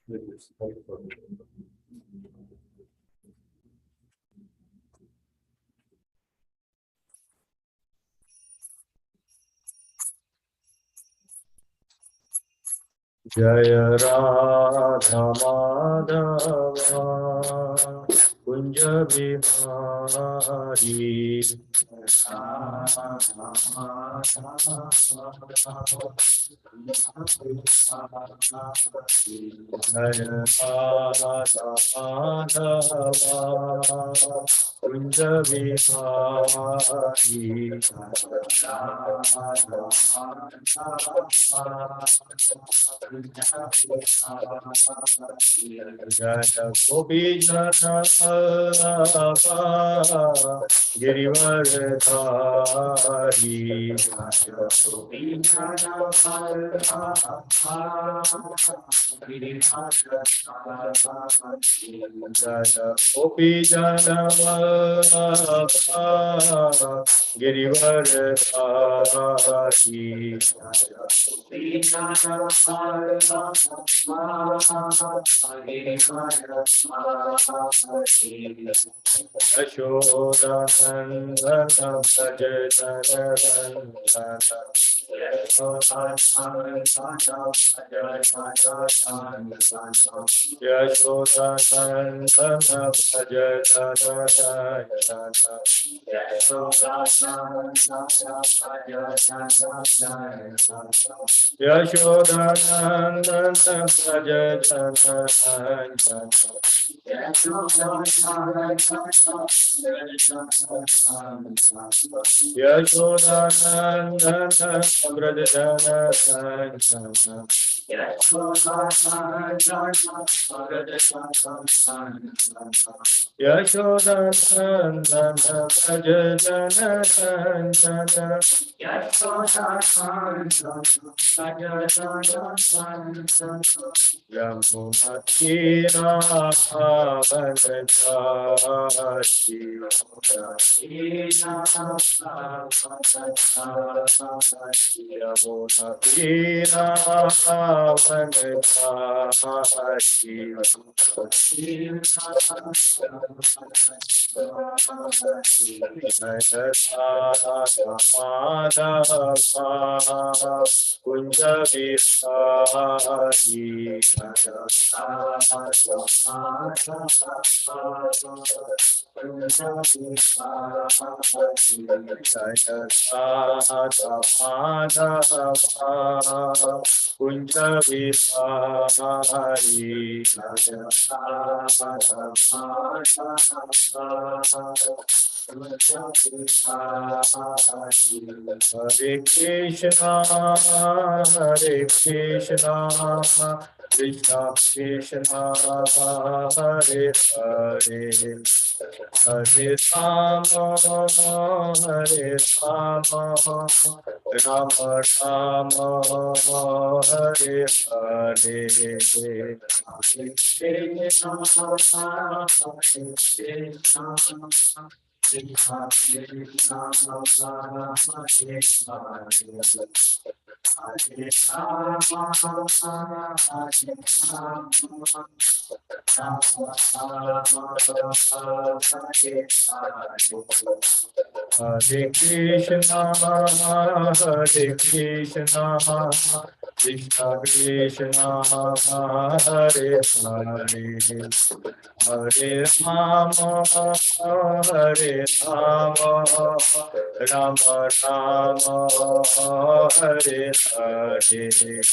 Jaya Radha Madhava Kunja Bihari Jaya Radha Madhava Kunja Bihari Jaya Gopi Jana Girivardhari Jaya Gopi Jana Girivardhari Yashodanandana Prajadanandana Yashodanandana Prajadanandana Yashodanandana Prajadanandana Yashodanandana Prajadanandana Yashodanandana Prajadanandana Yamunatira Bhagatasi Yamunatira Bhagatasi Kunja Vihari Kunja Hare Krishna, Hare Krishna, Krishna Krishna, Hare Hare, Hare Rama, Hare Rama, Rama Rama, Hare Hare, Hare Krishna, Hare Krishna, Krishna Krishna, Hare Hare, Hare Rama, Hare Rama, Rama Rama, Hare Hare Krishna,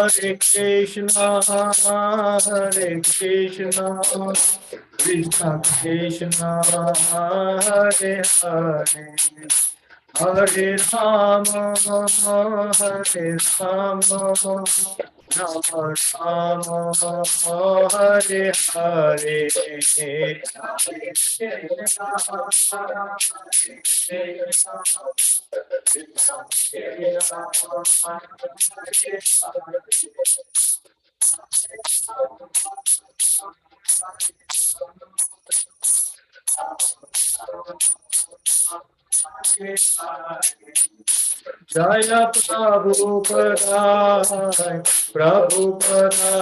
Hare Krishna, Krishna Krishna, Hare Hare, Hare Rama, Hare Rama, Rama Rama, Hare Hare. Jaya Prabhupada, Prabhupada,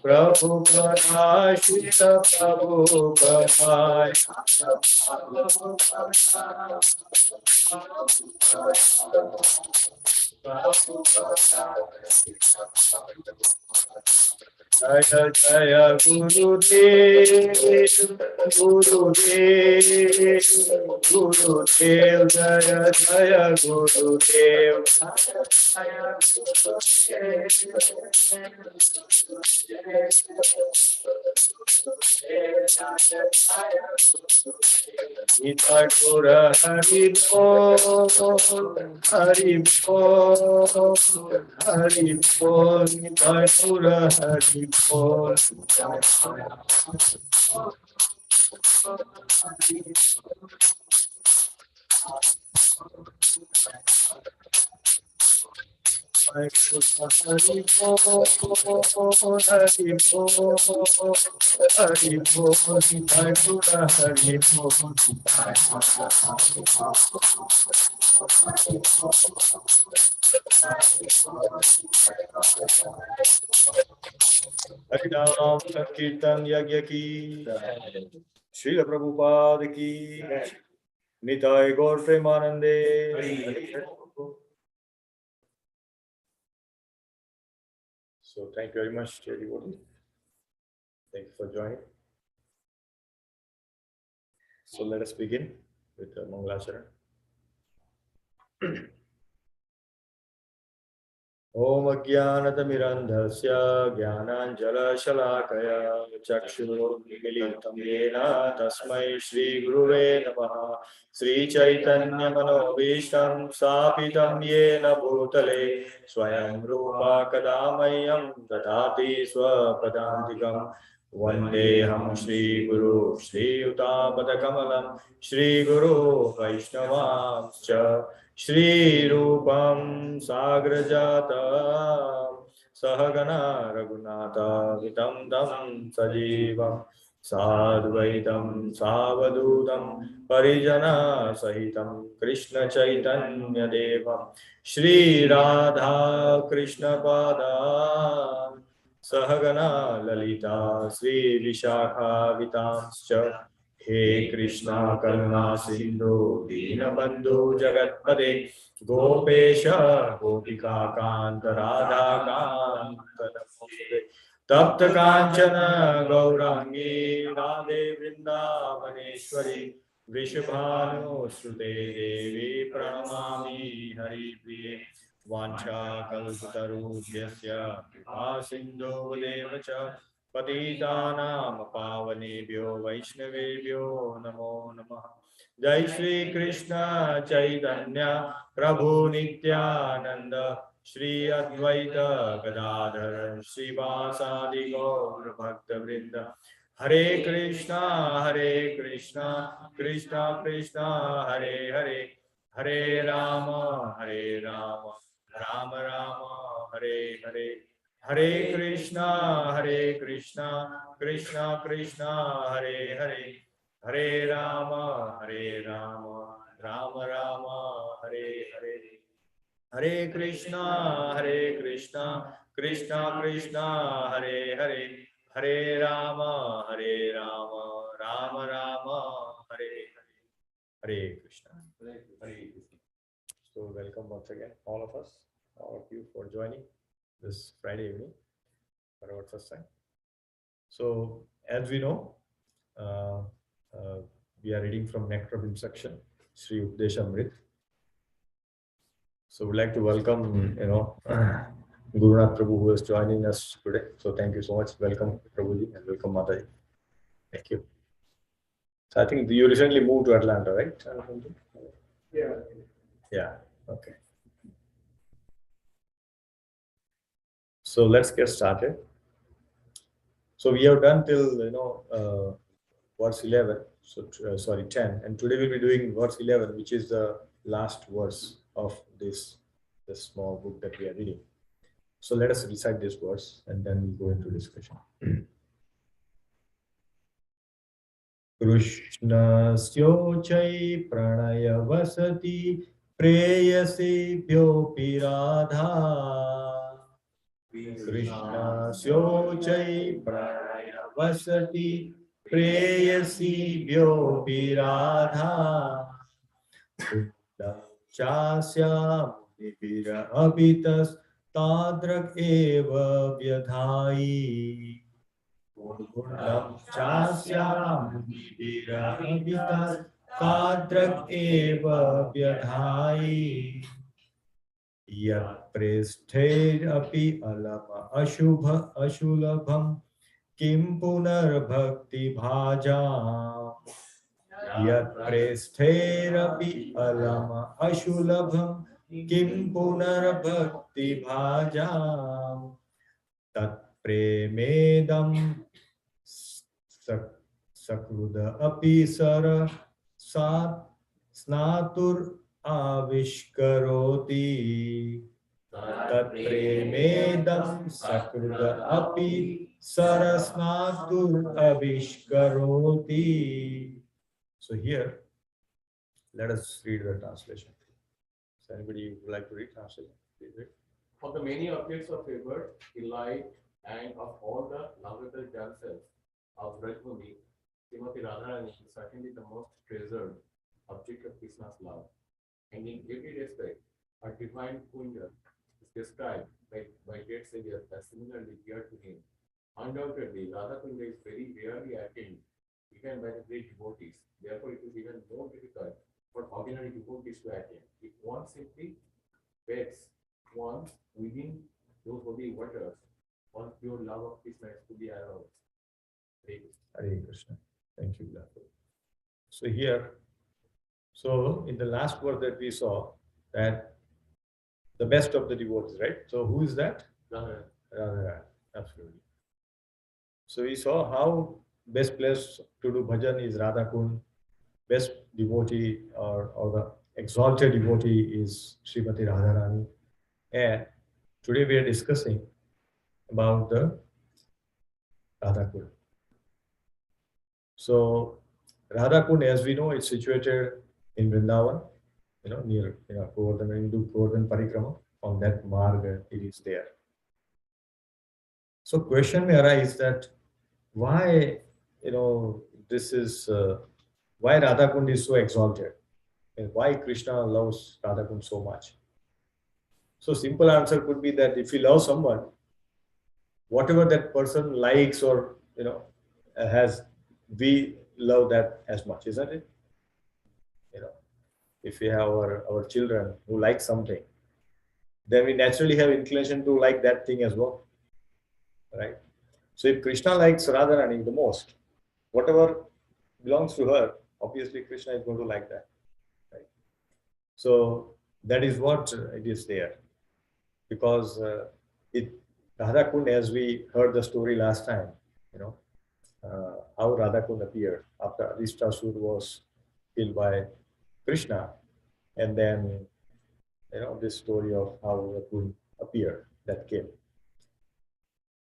Prabhupada, Shila Prabhupada. Jaya Jaya Gurudev, Gurudev, Gurudev, Jaya Jaya Gurudev. Gita Gura Hari Bol, Hari Bol, Hari Bol, Gita Gura Hari Bol. Hari Bol, Hari Bol, Hari Bol, Gita Gura Hari Bol. Harinam Sankirtan Yagya ki, Srila Prabhupada ki, Nitai Gaur Premanande. So thank you very much, everybody. Thank you for joining. So let us begin with the Mangalacharan. Om Ajnanatimirandhasya Jnananjalaşalakaya Chakshurmilitam Yena Tasmai Shri Guruve Namaha Shri Chaitanya Manobhishtam Sthapitam Yena Bhutale Swayam Rupa Kadamayam Dadati Swapadantikam Vandeham Shri Guru Shri Utapadakamalam Shri Guru Vaishnavamscha Shri Rupam Sagrajata Sahagana Raghunatha Vitam Dam Sajivam Sadvaitam Savadutam Parijana Sahitam Krishna Chaitanya Devam Shri Radha Krishna Pada Sahagana Lalita Shri Vishakha Vitanscha He Krishna Karuna Sindhu Dinabandhu Jagatpade Gopesha Gopika Kanta Radha Kanta Namaste Tapta Kanchana Gaurangi Radhe Vrindavaneshwari Vrishabhanu Sute Devi Pranamami Hari Priye Vancha Kalpatarubhyasya Kripa Sindhu Devacha Patitanam Pavanebhyo Vaishnavebhyo Namo Namaha Jai Shri Krishna Chaitanya Prabhu Nityananda Shri Advaita Gadadhar Shri Vasadi Gaur Bhakta Vrinda Hare Krishna Krishna Krishna Hare Hare Hare Rama Rama Rama Hare Hare Hare Krishna Krishna Krishna Hare Hare Hare Rama Rama Rama Hare Hare Hare Krishna Krishna Krishna Hare Hare Hare Rama Rama Rama Hare Hare Hare Krishna. So welcome once again, all of us, all of you for joining this Friday evening for our first time. So as we know, we are reading from Nectar of Instruction, Sri Updeshamrit. So we'd like to welcome, Gurunath Prabhu, who is joining us today. So thank you so much. Welcome, Prabhuji, and welcome, Mataji. Thank you. So I think you recently moved to Atlanta, right? Yeah. Okay. So let's get started. So we have done till verse 11. So sorry, 10, and today we'll be doing verse 11, which is the last verse of this small book that we are reading. So let us recite this verse and then we'll go into discussion. कृष्णस्योचै प्रणयवसति प्रेयसीभ्योऽपि Radha कृष्णस्योचै प्रणयवसति प्रेयसीभ्योऽपि Radha चास्यामुनिभिरपि तस्तादृक् एव व्यधायि चास्यामुनिभिरपि तस्तादृक् एव व्यधायि यत्पृष्ठैरपि अलम अशुभ अशुलभं किं पुनर्भक्तिभाजाम् यत्प्रेष्ठैरपि अलम अशुलभं किं पुनर्भक्तिभाजाम् तत्प्रेमेदं सकृद अपि sir सात् स्नातुर आविष्करोति तत्प्रेमेदं सकृद अपि सरस्नातुर आविष्करोति. So here, let us read the translation. So anybody would like to read translation? Please read. For the many objects of favor, delight, and of all the lovable damsels of Rajmuni, Srimati Radharani is certainly the most treasured object of Krishna's love. And in every respect, her divine Kunja is described by great saviors as similarly dear to him. Undoubtedly, Radha Kunja is very rarely attained, even by the great devotees. Therefore, it is even more difficult for ordinary devotees to attain. If one simply begs once within those holy waters, one pure love of Krishna is to be aroused. Hare Krishna. Thank you, Bilal. So here, so in the last verse that we saw, that the best of the devotees, right? So who is that? Radha. Radha. Absolutely. So we saw how best place to do bhajan is Radha Kund. Best devotee or the exalted devotee is Srimati Radharani. And today we are discussing about the Radha Kund. So Radha Kund, as we know, is situated in Vrindavan, near Govardhan, when you do Govardhan Parikrama, on that marg it is there. So question may arise that why, this is why Radha Kund is so exalted, and why Krishna loves Radha Kund so much. So simple answer could be that if you love someone, whatever that person likes or has, we love that as much, isn't it? If we have our children who like something, then we naturally have inclination to like that thing as well, right? So if Krishna likes Radharani the most, whatever belongs to her, obviously Krishna is going to like that, right? So that is what it is there, because Radha Kund, as we heard the story last time, how Radha Kund appeared after Adishtasur was killed by Krishna, and then this story of how Radha Kund appeared that came.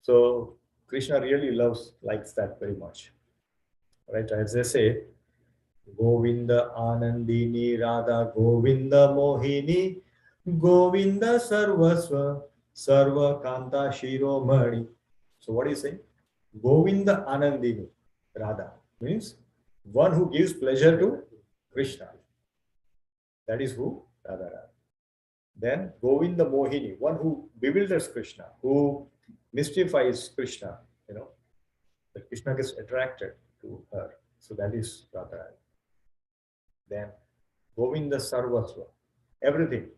So Krishna really likes that very much, right? As they say, Govinda Anandini Radha Govinda Mohini Govinda Sarvasva Sarva Kanta Shiromani. So what is saying? Govinda Anandini Radha means one who gives pleasure to Krishna. That is who? Radha Radha. Then Govinda Mohini, one who bewilders Krishna, who mystifies Krishna, that Krishna gets attracted to her. So that is Radha Radha. Then Govinda Sarvasva, everything,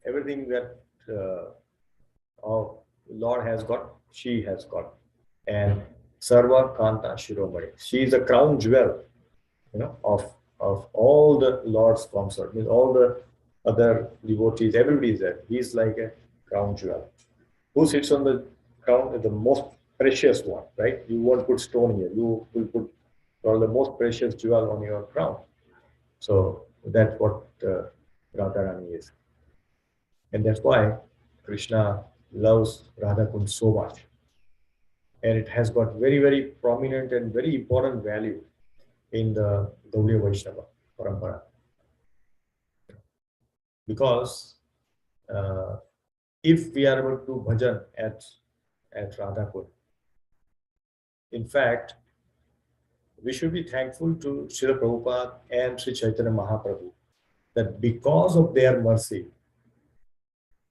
everything that our Lord has got, she has got. And Sarva Kanta Shiromani, she is a crown jewel, of of all the Lord's consort, means all the other devotees, everybody is there. He's like a crown jewel. Who sits on the crown is the most precious one, right? You won't put stone here. You will put all the most precious jewel on your crown. So that's what Radharani is. And that's why Krishna loves Radha Kund so much. And it has got very, very prominent and very important value in the Gaudiya Vaishnava parampara. Because uh, if we are able to do bhajan at Radha Kund, in fact, we should be thankful to Srila Prabhupada and Sri Chaitanya Mahaprabhu that because of their mercy,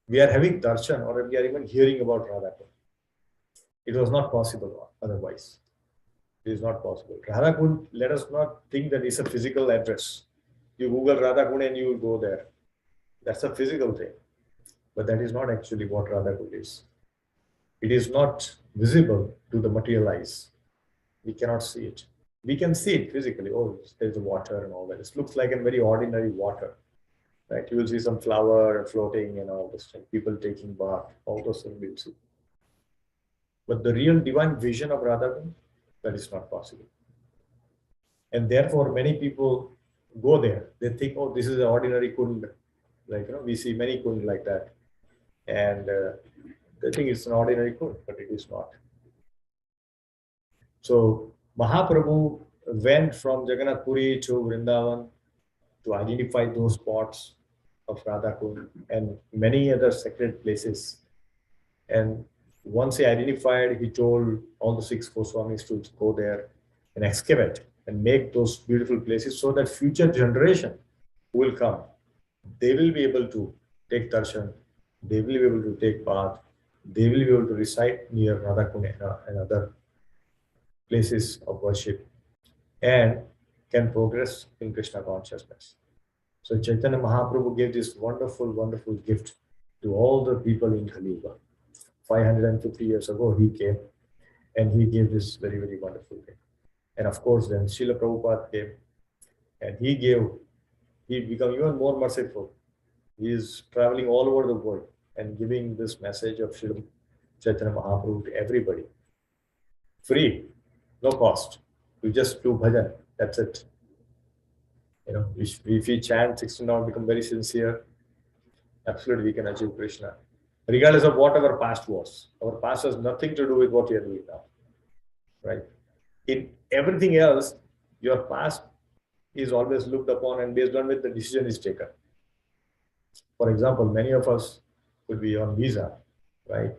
we are having darshan or we are even hearing about Radha Kund. It was not possible otherwise. It is not possible. Radha Kund, let us not think that it's a physical address. You Google Radha Kund and you will go there. That's a physical thing. But that is not actually what Radha Kund is. It is not visible to the material eyes. We cannot see it. We can see it physically. Oh, there's the water and all that. It looks like a very ordinary water. Right? You will see some flower floating and all this, and people taking bath, all those things we'll see. But the real divine vision of Radha, that is not possible. And therefore, many people go there. They think, oh, this is an ordinary kund. Like, we see many kund like that. And they think it's an ordinary kund, but it is not. So Mahaprabhu went from Jagannath Puri to Vrindavan to identify those spots of Radha Kund and many other sacred places. And once he identified, he told all the six Goswamis to go there and excavate and make those beautiful places so that future generation will come. They will be able to take darshan, they will be able to take bath, they will be able to recite near Radha Kund and other places of worship and can progress in Krishna consciousness. So Chaitanya Mahaprabhu gave this wonderful, wonderful gift to all the people in Kali Yuga. 550 years ago, he came and he gave this very, very wonderful gift. And of course, then Srila Prabhupada came and he became even more merciful. He is traveling all over the world and giving this message of Srila Chaitanya Mahaprabhu to everybody. Free, no cost. You just do bhajan, that's it. If we chant 16 hours, become very sincere, absolutely we can achieve Krishna. Regardless of what our past was. Our past has nothing to do with what we are doing now. Right? In everything else, your past is always looked upon and based on which the decision is taken. For example, many of us could be on visa, right?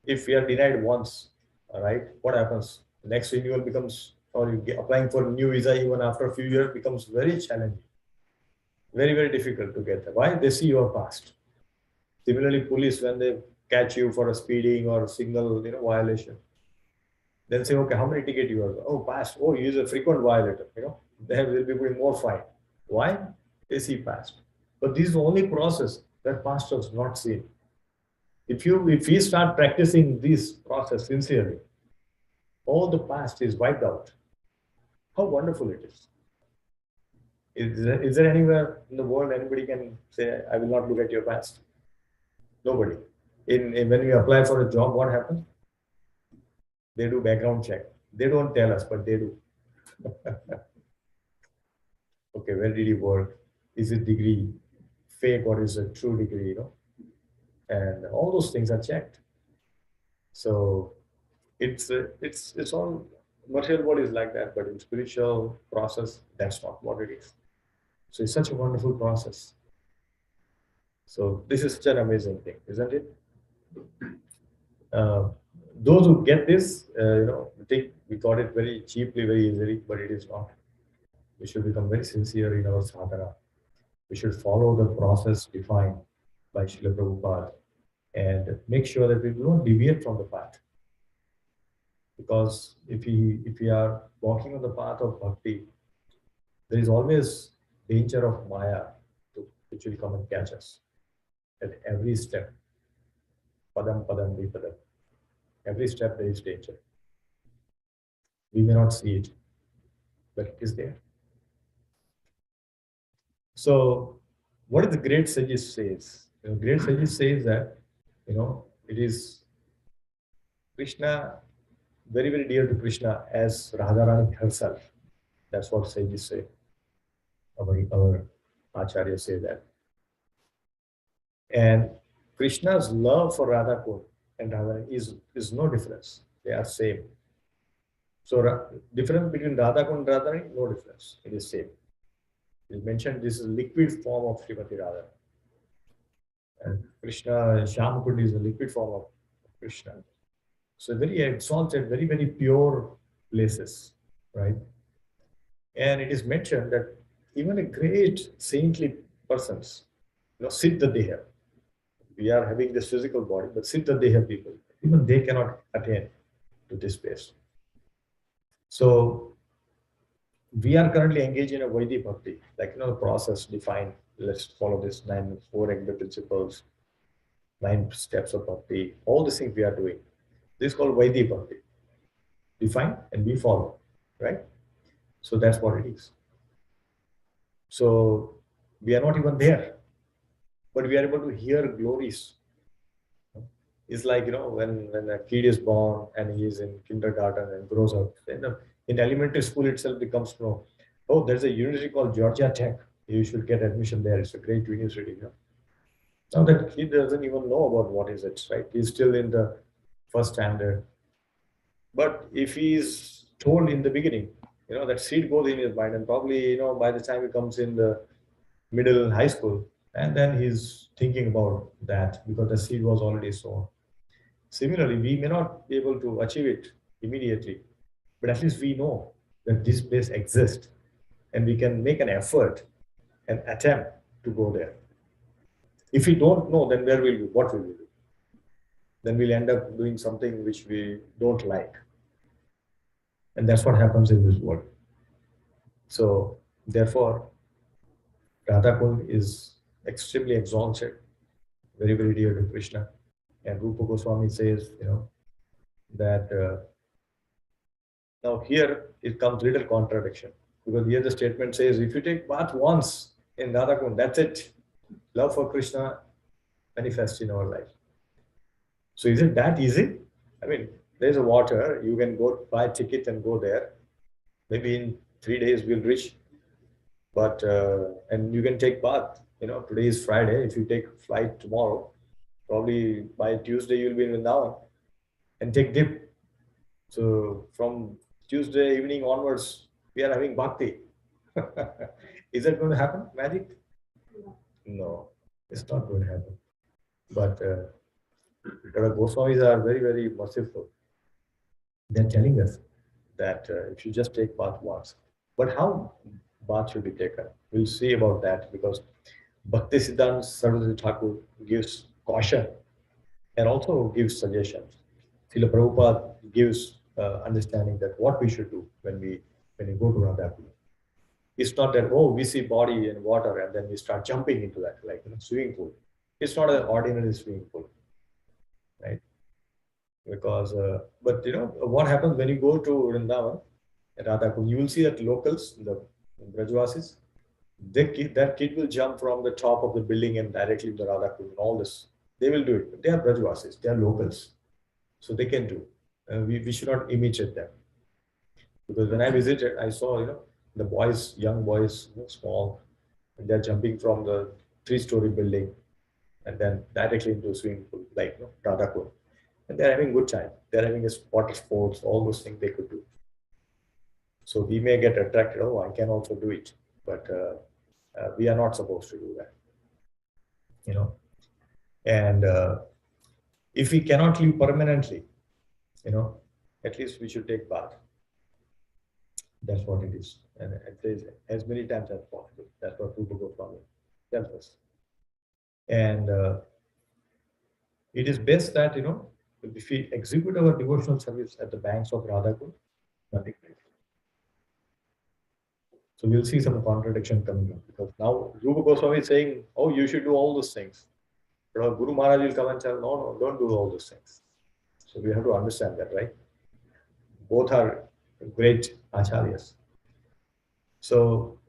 If we are denied once, right, what happens? Next renewal becomes, or you get applying for a new visa even after a few years becomes very challenging. Very, very difficult to get. Why? They see your past. Similarly, police, when they catch you for a speeding or signal violation, then say, okay, how many tickets you have? Oh, passed. Oh, he is a frequent violator. Then they'll be putting more fine. Why? They see past. But this is the only process that past was not seen. If we start practicing this process sincerely, all the past is wiped out. How wonderful it is. Is there anywhere in the world anybody can say, I will not look at your past? Nobody. When we apply for a job, what happens? They do background check. They don't tell us, but they do. Okay, where did he work? Is it degree fake or is it true degree? And all those things are checked. So it's all material world is like that, but in spiritual process, that's not what it is. So it's such a wonderful process. So this is such an amazing thing, isn't it? Uh, those who get this, think we got it very cheaply, very easily, but it is not. We should become very sincere in our sadhana. We should follow the process defined by Srila Prabhupada and make sure that we don't deviate from the path. Because if we are walking on the path of bhakti, there is always danger of Maya which will come and catch us at every step. Padam padam vipadam. Every step there is danger. We may not see it, but it is there. So, what is the great sages says? Great sages says that it is Krishna, very very dear to Krishna as Radharani herself. That's what sages say. Our Acharya say that. And Krishna's love for Radha Kund and Radharani is no difference. They are same. So difference between Radha Kund and Radharani, no difference. It is same. It is mentioned this is liquid form of Srimati Radha. And Krishna, Shyam Kund is a liquid form of Krishna. So very exalted, very, very pure places, right? And it is mentioned that even a great saintly persons, Siddha Deha, we are having this physical body, but Siddha Deha people, even they cannot attain to this place. So we are currently engaged in a Vaidhi Bhakti, like the process defined. Let's follow this four Agni principles, 9 steps of bhakti, all the things we are doing. This is called Vaidhi Bhakti. Define and we follow, right? So that's what it is. So we are not even there, but we are able to hear glories. It's like when a kid is born and he is in kindergarten and grows up. In elementary school itself becomes oh, there's a university called Georgia Tech. You should get admission there. It's a great university. Now that kid doesn't even know about what is it, right? He's still in the first standard. But if he's told in the beginning, that seed goes in his mind, and probably by the time he comes in the middle high school, and then he's thinking about that because the seed was already sown. Similarly, we may not be able to achieve it immediately, but at least we know that this place exists, and we can make an effort and attempt to go there. If we don't know, then where will we? What will we do? Then we'll end up doing something which we don't like. And that's what happens in this world. So, therefore, Radha Kund is extremely exalted, very, very dear to Krishna. And Rupa Goswami says, that now here it comes little contradiction. Because here the statement says, if you take bath once in Radha Kund, that's it. Love for Krishna manifests in our life. So is it that easy? I mean, there's a water, you can go buy a ticket and go there. Maybe in 3 days we'll reach. But, and you can take bath. Today is Friday. If you take flight tomorrow, probably by Tuesday you'll be in Vrindavan and take dip. So from Tuesday evening onwards, we are having bhakti. Is that going to happen? Magic? No, it's not going to happen. But Goswamis are very, very merciful. They're telling us that if you just take bath once, but how bath should be taken? We'll see about that because Bhakti Siddhanta Saraswati Thakur gives caution and also gives suggestions. Srila Prabhupada gives understanding that what we should do when we go to Radhakund. It's not that, oh, we see body and water and then we start jumping into that, like swimming pool. It's not an ordinary swimming pool, right? Because, but what happens when you go to Vrindavan, Radhakund, you will see that locals, the Brajvasis, that kid will jump from the top of the building and directly to the Radhakund and all this. They will do it. They are Brajvasis, they are locals. So they can do. We should not imitate them. Because when I visited, I saw, the boys, young boys, small, and they're jumping from the 3-story building and then directly into a swimming pool, like Radhakund. And they're having good time. They're having a water sports, all those things they could do. So we may get attracted, oh, I can also do it. But we are not supposed to do that. And if we cannot live permanently, at least we should take bath. That's what it is. And it says as many times as possible. That's what Rupa Goswami tells us. And it is best that, if we execute our devotional service at the banks of Radhakund, nothing great. So we'll see some contradiction coming up because now Rupa Goswami is saying, oh, you should do all those things. But Guru Maharaj will come and tell, no, don't do all those things. So we have to understand that, right? Both are great acharyas. So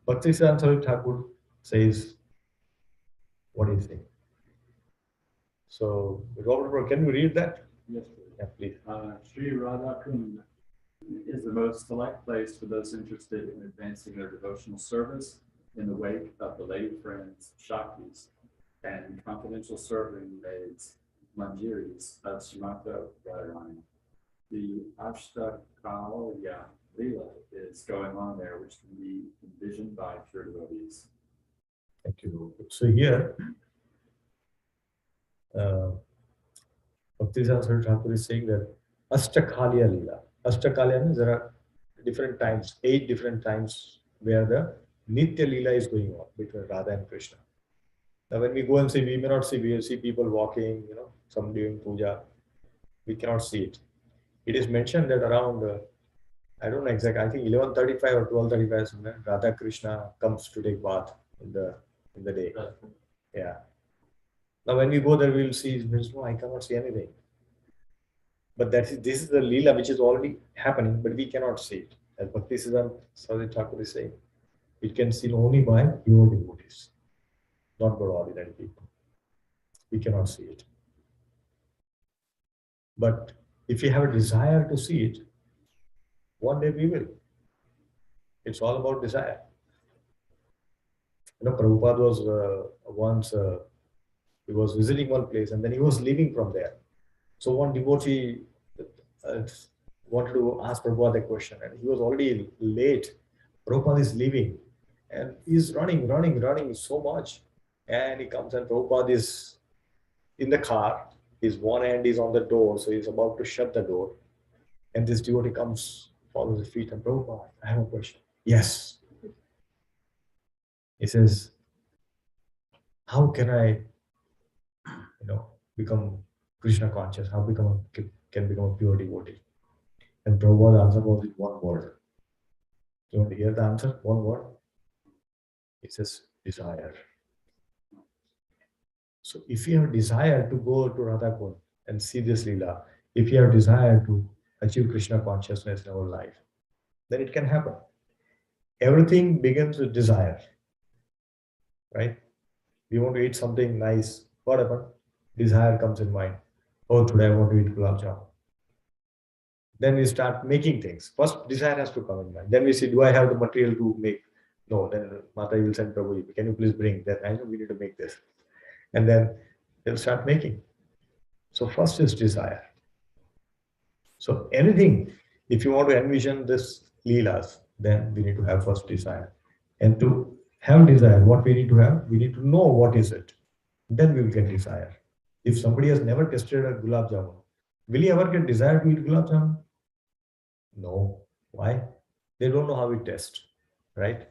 Bhakti Siddhanta Saraswati Thakur says, what do you think? So, Robert, can you read that? Yes, Yeah, please. Sri Radha Kund is the most select place for those interested in advancing their devotional service in the wake of the lady friends, Shaktis, and confidential serving maids, Manjiris of Srimata Radharani. The Ashtakalya Leela is going on there, which can be envisioned by pure devotees. Thank you. So here, Bhaktisiddhanta Thakur is saying that Ashtakalya Leela. Ashtakalya means there are different times, 8 different times where the Nitya Leela is going on between Radha and Krishna. Now, when we go and see, we may not see, we will see people walking, some doing puja. We cannot see it. It is mentioned that around, I don't know exactly, I think 11:35 or 12:35 somewhere, Radha Krishna comes to take bath in the day. Yeah. Now, when we go there, we will see, no, I cannot see anything. But this is the Leela which is already happening, but we cannot see it. As Bhaktisiddhanta Saraswati Thakur is saying, it can see only by pure devotees, not by ordinary people. We cannot see it. But if we have a desire to see it, one day we will. It's all about desire. Prabhupada was once, he was visiting one place and then he was leaving from there. So one devotee wanted to ask Prabhupada a question and he was already late. Prabhupada is leaving and he's running so much. And he comes and Prabhupada is in the car. His one hand is on the door, so he's about to shut the door. And this devotee comes, follows his feet, and Prabhupada, I have a question. Yes. He says, how can I, become Krishna conscious? How can become a pure devotee? And Prabhupada's answer was in one word. You want to hear the answer? One word. He says, desire. So if you have desire to go to Radha Kund and see this Leela, if you have desire to achieve Krishna consciousness in our life, then it can happen. Everything begins with desire, right? We want to eat something nice. What happened? Desire comes in mind. Oh, today I want to eat gulab jamun. Then we start making things. First, desire has to come in mind. Then we see, do I have the material to make? No. Then Mata will send Prabhu, can you please bring? Then I know we need to make this. And then they'll start making. So first is desire. So anything, if you want to envision this Leelas, then we need to have first desire. And to have desire, what we need to have? We need to know what is it. Then we will get desire. If somebody has never tasted a gulab jamun, will he ever get desire to eat gulab jamun? No. Why? They don't know how it tastes, right?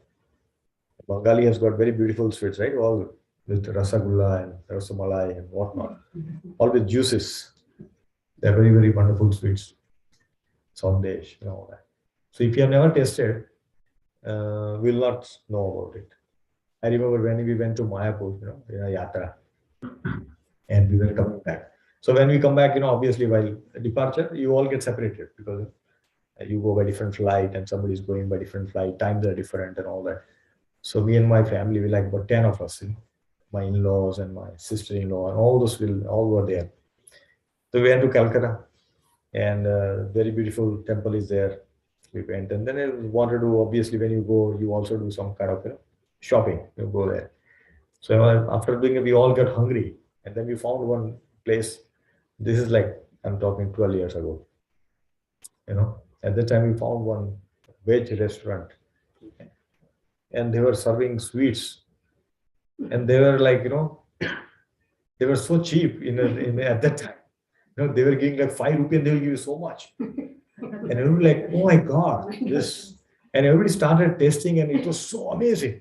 Bengali has got very beautiful sweets, right? All with rasagulla and rasamalai and whatnot. All with juices. They're very, very wonderful sweets. Sandesh, all that. So if you have never tasted, will not know about it. I remember when we went to Mayapur, in a yatra, and we were coming back. So when we come back, obviously while departure, you all get separated because you go by different flight and somebody is going by different flight. Times are different and all that. So me and my family, we like about 10 of us, my in-laws and my sister-in-law, and all were there. So we went to Calcutta, and very beautiful temple is there. We went, and then I wanted to, obviously, when you go, you also do some kind of shopping. You go there. So after doing it, we all got hungry, and then we found one place. This is like, I'm talking 12 years ago. At that time we found one veg restaurant, and they were serving sweets, and they were like, they were so cheap at that time. They were giving like 5 rupees and they will give you so much. And everybody like, oh my God, this. And everybody started tasting and it was so amazing.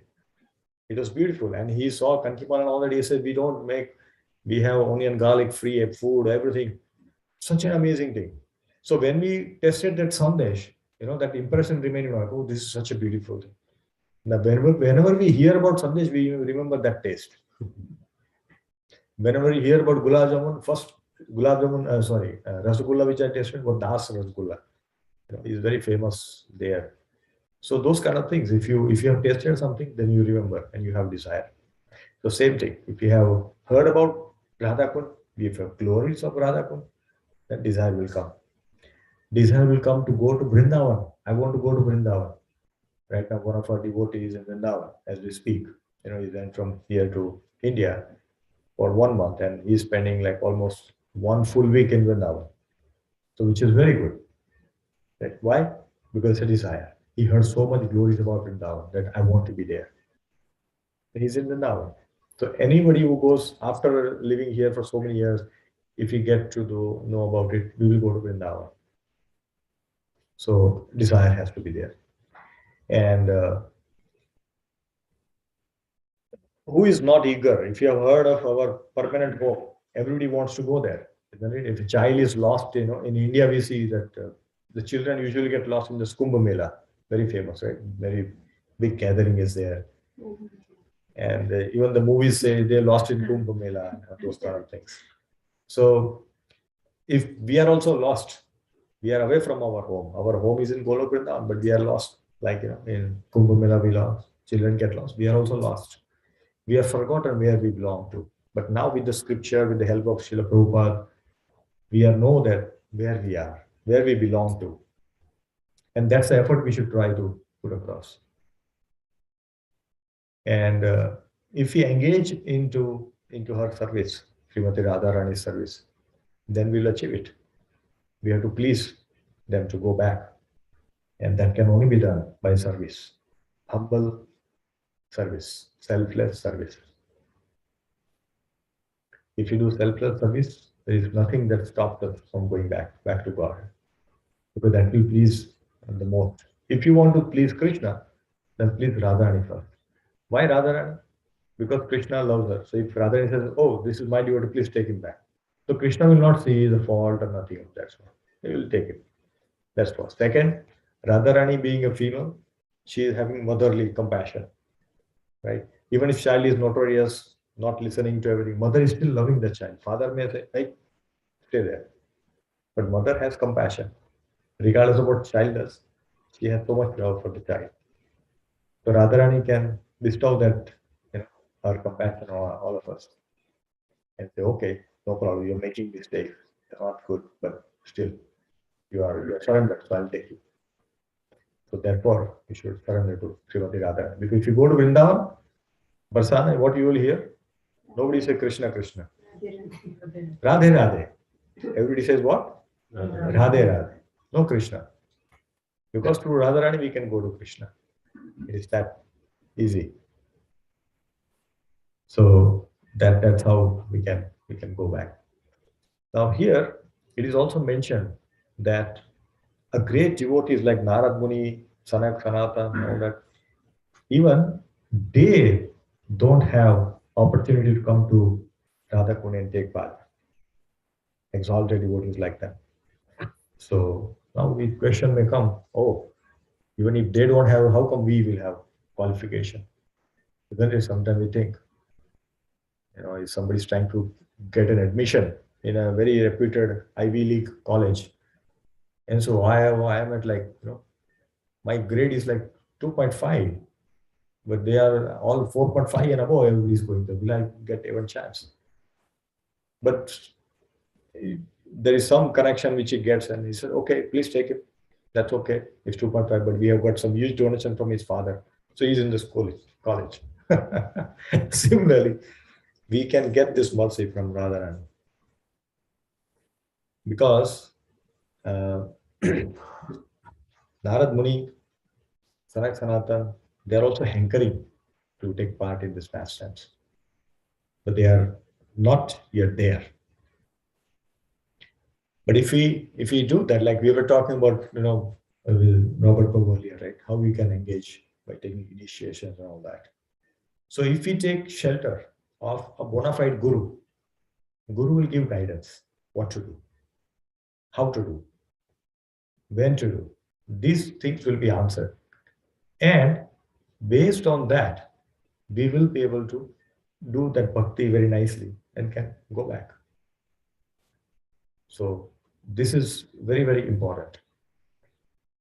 It was beautiful. And he saw Kankipan and all that. He said, we have onion, garlic free food, everything. Such an amazing thing. So when we tested that sandesh, that impression remained like, oh, this is such a beautiful thing. Now, whenever we hear about sandesh, we remember that taste. Whenever you hear about gulab jamun, first gulab jamun, rasgulla which I tasted was Das rasgulla. He's very famous there. So those kind of things, if you have tasted something, then you remember and you have desire. So same thing, if you have heard about Radha Kund, if you have glories of Radha Kund, then desire will come. Desire will come to go to Vrindavan. I want to go to Vrindavan. Right now, one of our devotees in Vrindavan as we speak. He went from here to India for 1 month, and he's spending like almost one full week in Vrindavan. So which is very good. Right? Why? Because it's a desire. He heard so much glories about Vrindavan that I want to be there. He's in Vrindavan. So anybody who goes after living here for so many years, if we get to know about it, we will go to Vrindavan. So desire has to be there. And who is not eager? If you have heard of our permanent home, everybody wants to go there. Isn't it? If a child is lost, in India we see that the children usually get lost in the Kumbh Mela, very famous, right? Very big gathering is there. And even the movies say they're lost in Kumbh Mela and those kind of things. So if we are also lost, we are away from our home. Our home is in Golok Vrindavan, but we are lost. Like, in Kumbh Mela we lost, children get lost. We are also lost. We have forgotten where we belong to. But now with the scripture, with the help of Srila Prabhupada, we know that where we are, where we belong to. And that's the effort we should try to put across. And if we engage into her service, Srimati Radharani's service, then we'll achieve it. We have to please them to go back. And that can only be done by service. Humble service, selfless service. If you do selfless service, there is nothing that stops us from going back to God. Because that will please the most. If you want to please Krishna, then please Radharani first. Why Radharani? Because Krishna loves her. So if Radharani says, oh, this is my devotee, please take him back. So Krishna will not see the fault or nothing of that sort. He will take it. That's first. Second, Radharani being a female, she is having motherly compassion. Right? Even if child is notorious, not listening to everything, mother is still loving the child. Father may say, hey, stay there. But mother has compassion. Regardless of what child does, she has so much love for the child. So Radharani can bestow that, her compassion on all of us. And say, okay, no problem, you're making mistakes. They're not good, but still, you are surrendered, so I'll take you. So therefore, you should surrender to Srimati Radharani. Because if you go to Vrindavan, Barsana, what you will hear? Nobody say Krishna, Krishna. Radhe, Radhe. Everybody says what? Radhe, Radhe. No Krishna. Because through Radharani we can go to Krishna. It is that easy. So that's how we can go back. Now here it is also mentioned that a great devotees like Narad Muni, Sanak Sanatan, all that, even they don't have opportunity to come to Radha Kund and take part. Exalted devotees like that. So now the question may come, oh, even if they don't have, how come we will have qualification? Then sometimes we think, if somebody's trying to get an admission in a very reputed Ivy League college, and so I am at like, my grade is like 2.5, but they are all 4.5 and above, everybody's going to, will I get even chance? But there is some connection which he gets, and he said, okay, please take it. That's okay. It's 2.5, but we have got some huge donation from his father. So he's in this college. Similarly, we can get this mercy from Radharani. Because Narad Muni, Sanak Sanatan, they are also hankering to take part in this pastimes. But they are not yet there. But if we do that, like we were talking about, with Robert Bob earlier, right? How we can engage by taking initiations and all that. So if we take shelter of a bona fide guru will give guidance, what to do, how to do, when to do. These things will be answered. And based on that, we will be able to do that bhakti very nicely and can go back. So this is very, very important.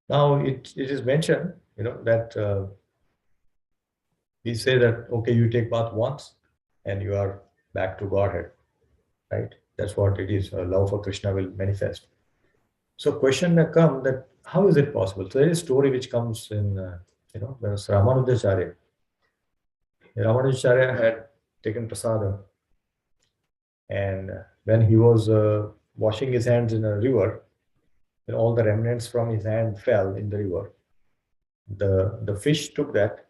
Now it is mentioned, that we say that, okay, you take bath once and you are back to Godhead, right? That's what it is. Love for Krishna will manifest. So question may come that how is it possible? So there is a story which comes in, when Ramanujacharya. Ramanujacharya had taken prasadam, and when he was washing his hands in a river, all the remnants from his hand fell in the river. The fish took that,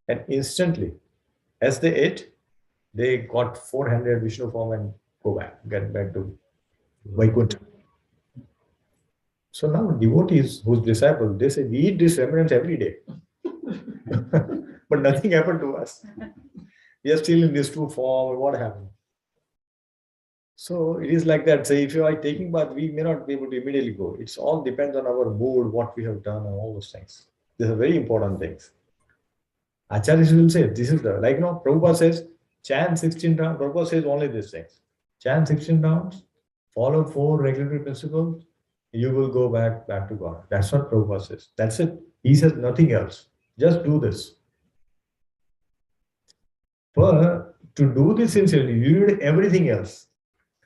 and instantly, as they ate, they got 400 Vishnu form and get back to Vaikuntha. So now devotees whose disciples, they say, we eat this remnants every day. But nothing happened to us. We are still in this two form. What happened? So it is like that. Say, if you are taking bath, we may not be able to immediately go. It's all depends on our mood, what we have done, and all those things. These are very important things. Acharyas will say, this is the, like, Prabhupada says, chant 16 rounds. Prabhupada says only these things. Chant 16 rounds, follow 4 regulatory principles, you will go back to God. That's what Prabhupada says. That's it. He says nothing else. Just do this. But to do this sincerely, you need everything else.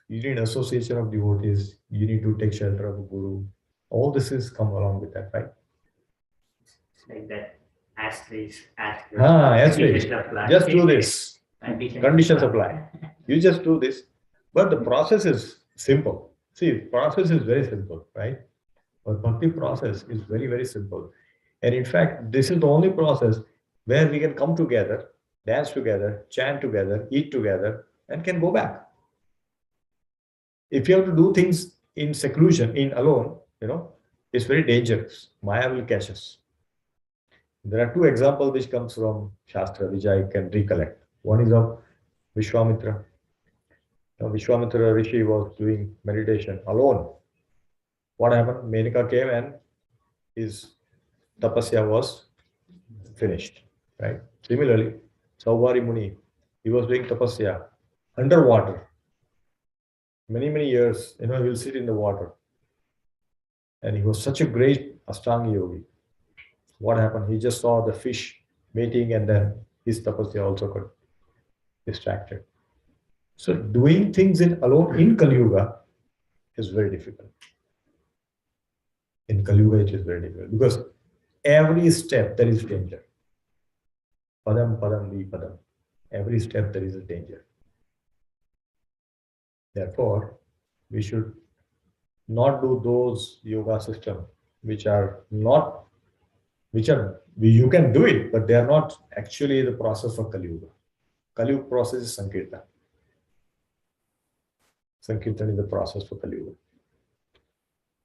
You need association of devotees. You need to take shelter of a guru. All this is come along with that, right? It's like that. Asterisk. Asterisk. Just do this. Conditions apply. You just do this. But the process is simple. See, process is very simple, right? But bhakti process is very, very simple. And in fact, this is the only process where we can come together, dance together, chant together, eat together, and can go back. If you have to do things in seclusion, in alone, it's very dangerous. Maya will catch us. There are 2 examples which comes from Shastra, which I can recollect. One is of Vishwamitra. Now, Vishwamitra Rishi was doing meditation alone. What happened? Menaka came and his tapasya was finished, right? Similarly, Saubhari Muni, he was doing tapasya underwater. Many, many years, he will sit in the water. And he was such a great Ashtanga yogi. What happened? He just saw the fish mating, and then his tapasya also got distracted. So doing things alone in Kali Yuga is very difficult. In Kali Yuga, it is very difficult because every step there is danger. Padam, padam, vipadam. Every step there is a danger. Therefore, we should not do those yoga systems which are you can do it, but they are not actually the process for Kali Yuga. Kali Yuga process is Sankirtan. Sankirtan is the process for Kali Yuga.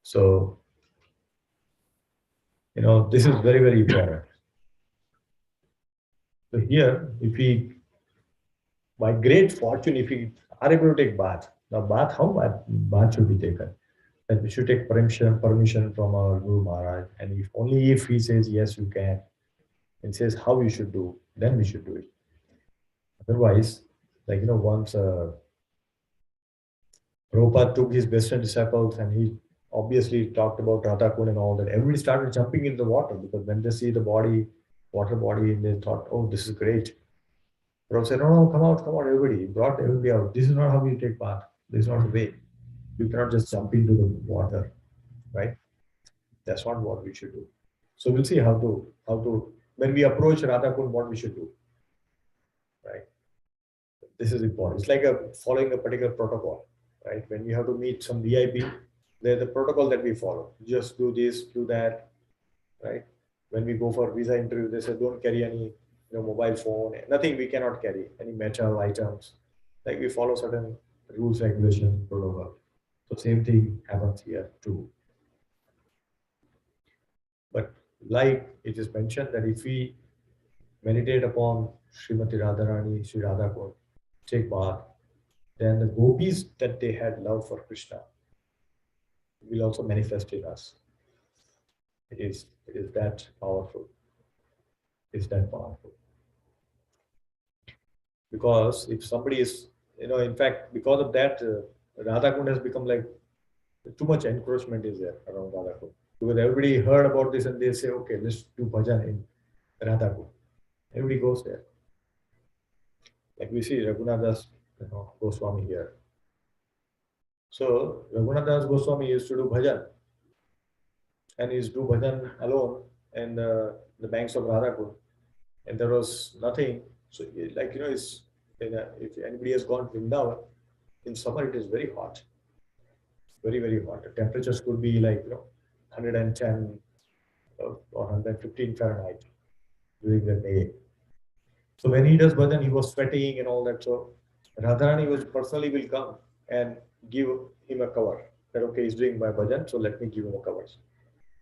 So, this is very, very important. So here, if we, by great fortune, if we are able to take bath, now how bath should be taken? That we should take permission from our Guru Maharaj, and if he says yes, you can, and says how you should do, then we should do it. Otherwise, once Prabhupada took his best disciples and he obviously talked about Radha Kund and all that, everybody started jumping in the water because when they see the water body, they thought, oh, this is great. Prabhupada said, no, come out, everybody. He brought everybody out. This is not how you take bath. This is not the way. You cannot just jump into the water, right? That's not what we should do. So we'll see how to when we approach Radha Kund, what we should do, right? This is important. It's like following a particular protocol, right? When you have to meet some VIP, there's the protocol that we follow. Just do this, do that, right? When we go for visa interview, they say don't carry any mobile phone, nothing we cannot carry, any metal items. Like we follow certain rules, regulations, protocol. So same thing happens here too. But like it is mentioned that if we meditate upon Srimati Radharani, Sri Radha Kund, take bath, then the gopis that they had love for Krishna will also manifest in us. It is that powerful. It's that powerful. Because if somebody is, in fact, because of that, Radha Kund has become like too much encroachment is there around Radha Kund. Because everybody heard about this and they say, okay, let's do bhajan in Radhapur. Everybody goes there. Like we see Raghunath Das, Goswami here. So Raghunath Das Goswami used to do bhajan, and he used to do bhajan alone in the banks of Radhapur, and there was nothing. So like it's if anybody has gone to Vrindavan, in summer it is very hot, very very hot. The temperatures could be like 110 or 115 Fahrenheit during the day. So when he does bhajan, he was sweating and all that. So Radharani was personally will come and give him a cover. That okay, he's doing my bhajan, so let me give him a cover.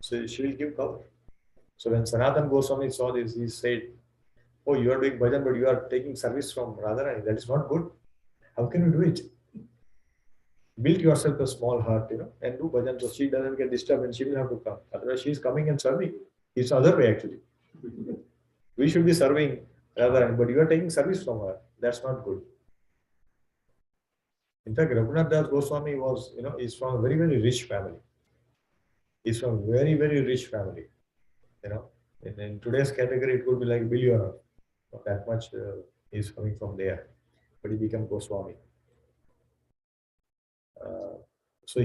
So she will give cover. So when Sanatan Goswami saw this, he said, "Oh, you are doing bhajan, but you are taking service from Radharani. That is not good. How can you do it? Build yourself a small hut, and do bhajan so she doesn't get disturbed and she will have to come. Otherwise, she is coming and serving. It's the other way actually. We should be serving Radharani, but you are taking service from her. That's not good." In fact, Raghunath Das Goswami was, is from a very, very rich family. He's from a very, very rich family. In today's category, it could be like billionaire. Not that much is coming from there, but he became Goswami. So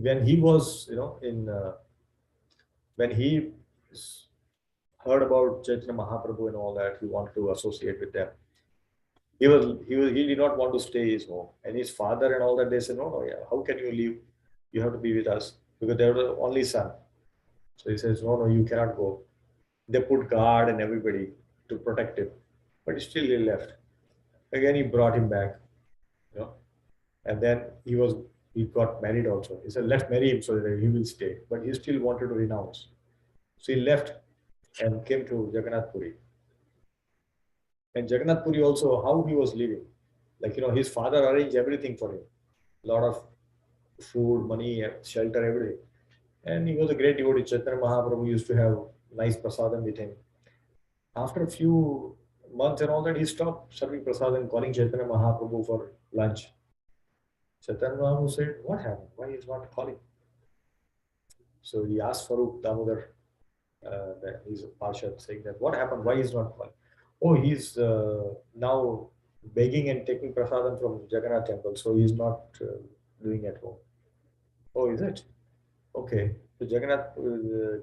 when he was, when he heard about Chaitanya Mahaprabhu and all that, he wanted to associate with them. He did not want to stay his home, and his father and all that, they said, no, yeah, how can you leave? You have to be with us, because they were the only son. So he says, no, you cannot go. They put guard and everybody to protect him, but still he left. Again, he brought him back, and then he got married also. He said, let's marry him so that he will stay, but he still wanted to renounce. So he left and came to Jagannath Puri. And Jagannath Puri also, how he was living. Like, his father arranged everything for him. A lot of food, money, shelter, everything. And he was a great devotee. Chaitanya Mahaprabhu used to have nice prasadam with him. After a few months and all that, he stopped serving prasadam, calling Chaitanya Mahaprabhu for lunch. Chaitanya Mahaprabhu said, what happened? Why is not calling? So he asked Farooq Damodar, that he's a Parshad, saying that, what happened? Why is not calling? Oh, he's now begging and taking prasadam from Jagannath temple, so he's not doing at home. Oh, is it? Okay. So Jagannath,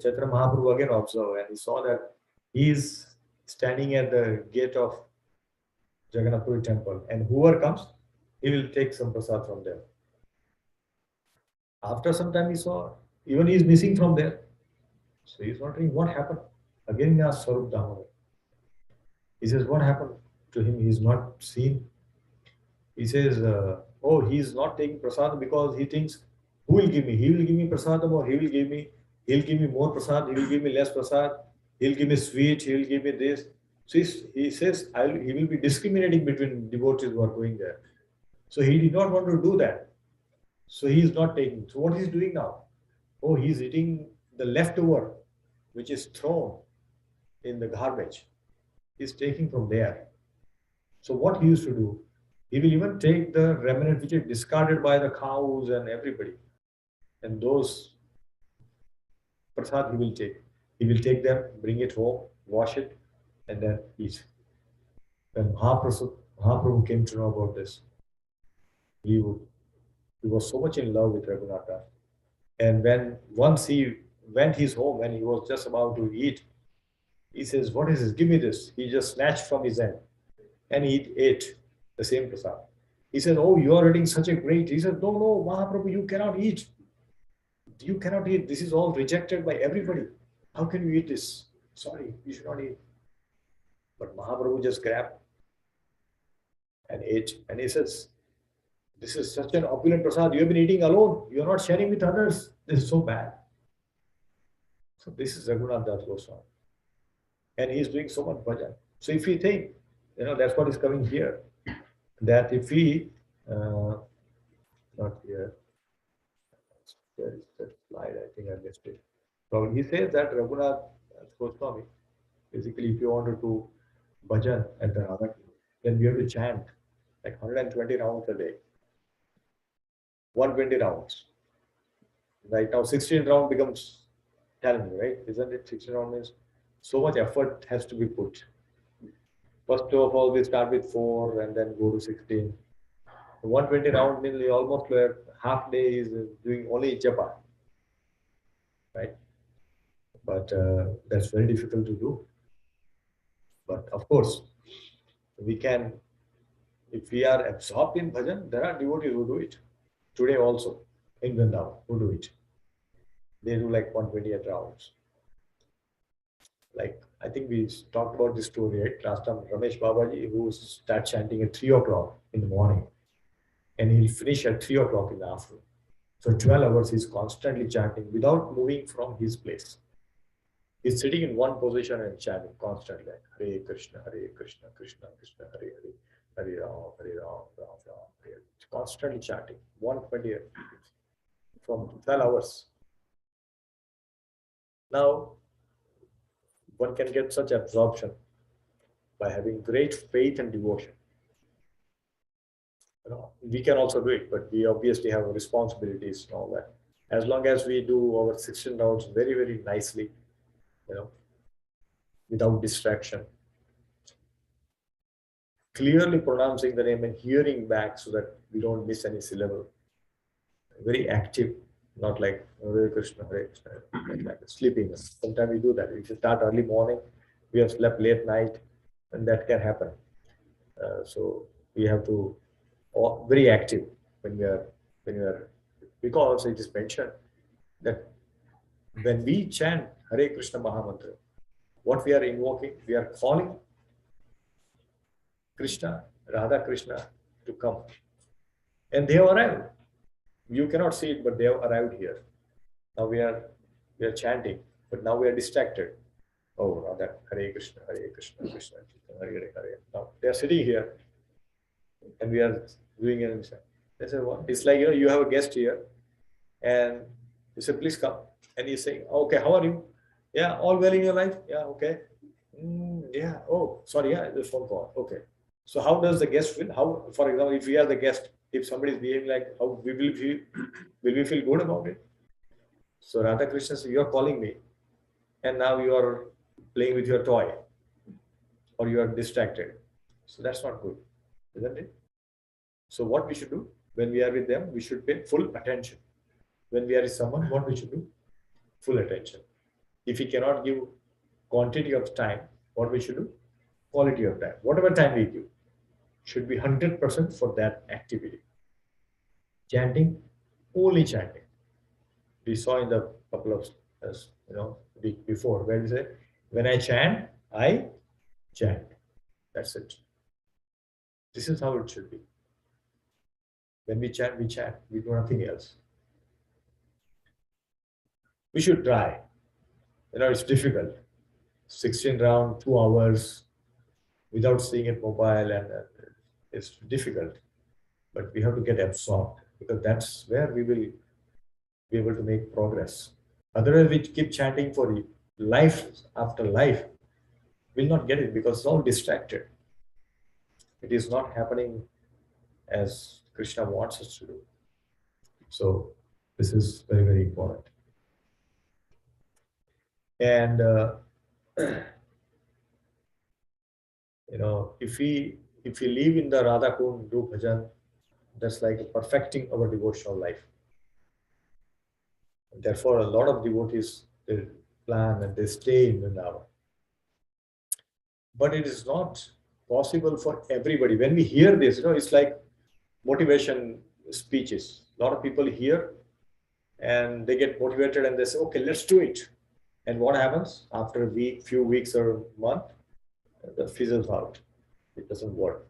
Chaitanya Mahaprabhu again observed, and he saw that he is standing at the gate of Jagannath Puri temple, and whoever comes, he will take some prasad from there. After some time, he saw even he is missing from there. So he's wondering what happened. Again, he asked Swarup Damodar. He says, what happened to him? He's not seen. He says, oh, he's not taking prasadam because he thinks, who will give me? He will give me prasadam, or he'll give me more prasad, he will give me less prasad, he'll give me sweet, he'll give me this. So he says, he will be discriminating between devotees who are going there. So he did not want to do that. So he is not taking. So what he's doing now? Oh, he's eating the leftover, which is thrown in the garbage. He's taking from there. So what he used to do, he will even take the remnant which is discarded by the cows and everybody. And those prasad he will take. He will take them, bring it home, wash it, and then eat. When Mahaprabhu came to know about this, he was so much in love with Raghunatha. And when once he went his home and he was just about to eat, he says, what is this? Give me this. He just snatched from his hand and he ate the same prasad. He said, oh, you are eating such a great. He said, no, Mahaprabhu, you cannot eat. You cannot eat. This is all rejected by everybody. How can you eat this? Sorry, you should not eat. But Mahaprabhu just grabbed and ate. And he says, this is such an opulent prasad. You have been eating alone. You are not sharing with others. This is so bad. So this is Raghunath Das Goswami. And he is doing so much bhajan. So if we think, that's what is coming here. That if we, not here, there is that slide, I think I missed it. So he says that Raghunath Goswami, basically if you want to do bhajan at the Radha, then we have to chant like 120 rounds a day. 120 rounds. Right now, 16 round becomes challenging, right? Isn't it? 16 round means so much effort has to be put. First of all, we start with 4 and then go to 16. 120 round means almost half day is doing only japa, right? But that's very difficult to do. But of course, we can, if we are absorbed in bhajan, there are devotees who do it. Today also, in Vrindavan, who do it. They do like 128 rounds. Like, I think we talked about this story, right? Last time, Ramesh Babaji, who starts chanting at 3 o'clock in the morning, and he'll finish at 3 o'clock in the afternoon. So 12 hours he's constantly chanting without moving from his place. He's sitting in one position and chanting constantly, like Hare Krishna, Krishna Krishna, Hare Hare, Hare Ram, Ram Ram, Hare. Constantly chanting, 120 from 12 hours. Now, one can get such absorption by having great faith and devotion. You know, we can also do it, but we obviously have responsibilities and all that. As long as we do our 16 rounds very, very nicely, you know, without distraction, clearly pronouncing the name and hearing back so that we don't miss any syllable. Very active, not like Hare Krishna, like sleeping. Sometimes we do that. If you start early morning, we have slept late night, and that can happen. So we have to very active when we are because it is mentioned that when we chant Hare Krishna Mahamantra, what we are invoking, we are calling Krishna, Radha Krishna to come. And they have arrived. You cannot see it, but they have arrived here. Now we are chanting, but now we are distracted. Oh, Radha, Hare Krishna, Krishna Krishna, Hare Hare, Hare. Now they are sitting here, and we are doing it. They say, what? It's like, you have a guest here, and you say, please come. And he's saying, okay, how are you? Yeah, all well in your life? Yeah, okay. Yeah, oh, sorry, yeah, the phone call. Okay. So how does the guest feel? How, for example, if we are the guest, if somebody is behaving like how we will feel, will we feel good about it? So Radha Krishna says, you are calling me, and now you are playing with your toy, or you are distracted. So that's not good, isn't it? So what we should do when we are with them, we should pay full attention. When we are with someone, what we should do? Full attention. If we cannot give quantity of time, what we should do? Quality of time. Whatever time we give should be 100% for that activity. Chanting, only chanting. We saw in the couple of week before where we say, when I chant, I chant. That's it. This is how it should be. When we chant, we chant. We do nothing else. We should try. It's difficult. 16 round, 2 hours without seeing it mobile, and it's difficult. But we have to get absorbed, because that's where we will be able to make progress. Otherwise, we keep chanting for life after life. We'll not get it because it's all distracted. It is not happening as Krishna wants us to do. So this is very, very important. And if we live in the Radha Kund, do bhajan, that's like perfecting our devotional life. And therefore, a lot of devotees, they plan and they stay in Vrindavan. But it is not possible for everybody. When we hear this, it's like motivation speeches. A lot of people hear and they get motivated and they say, okay, let's do it. And what happens after a week, few weeks or a month? That fizzles out. It doesn't work.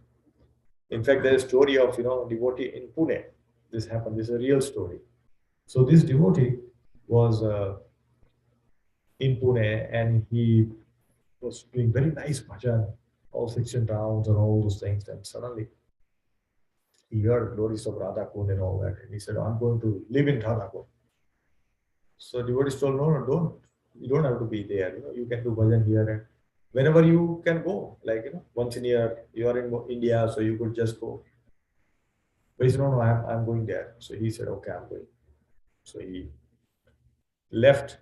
In fact, there's a story of devotee in Pune. This happened. This is a real story. So this devotee was in Pune, and he was doing very nice bhajan, all 16 rounds and all those things. And suddenly he heard glories of Radha Kund and all that. And he said, I'm going to live in Radha Kund. So devotees told, no, don't. You don't have to be there. You can do bhajan here, and whenever you can go, like, once in a year, you are in India, so you could just go. But he said, no, I'm going there. So he said, okay, I'm going. So he left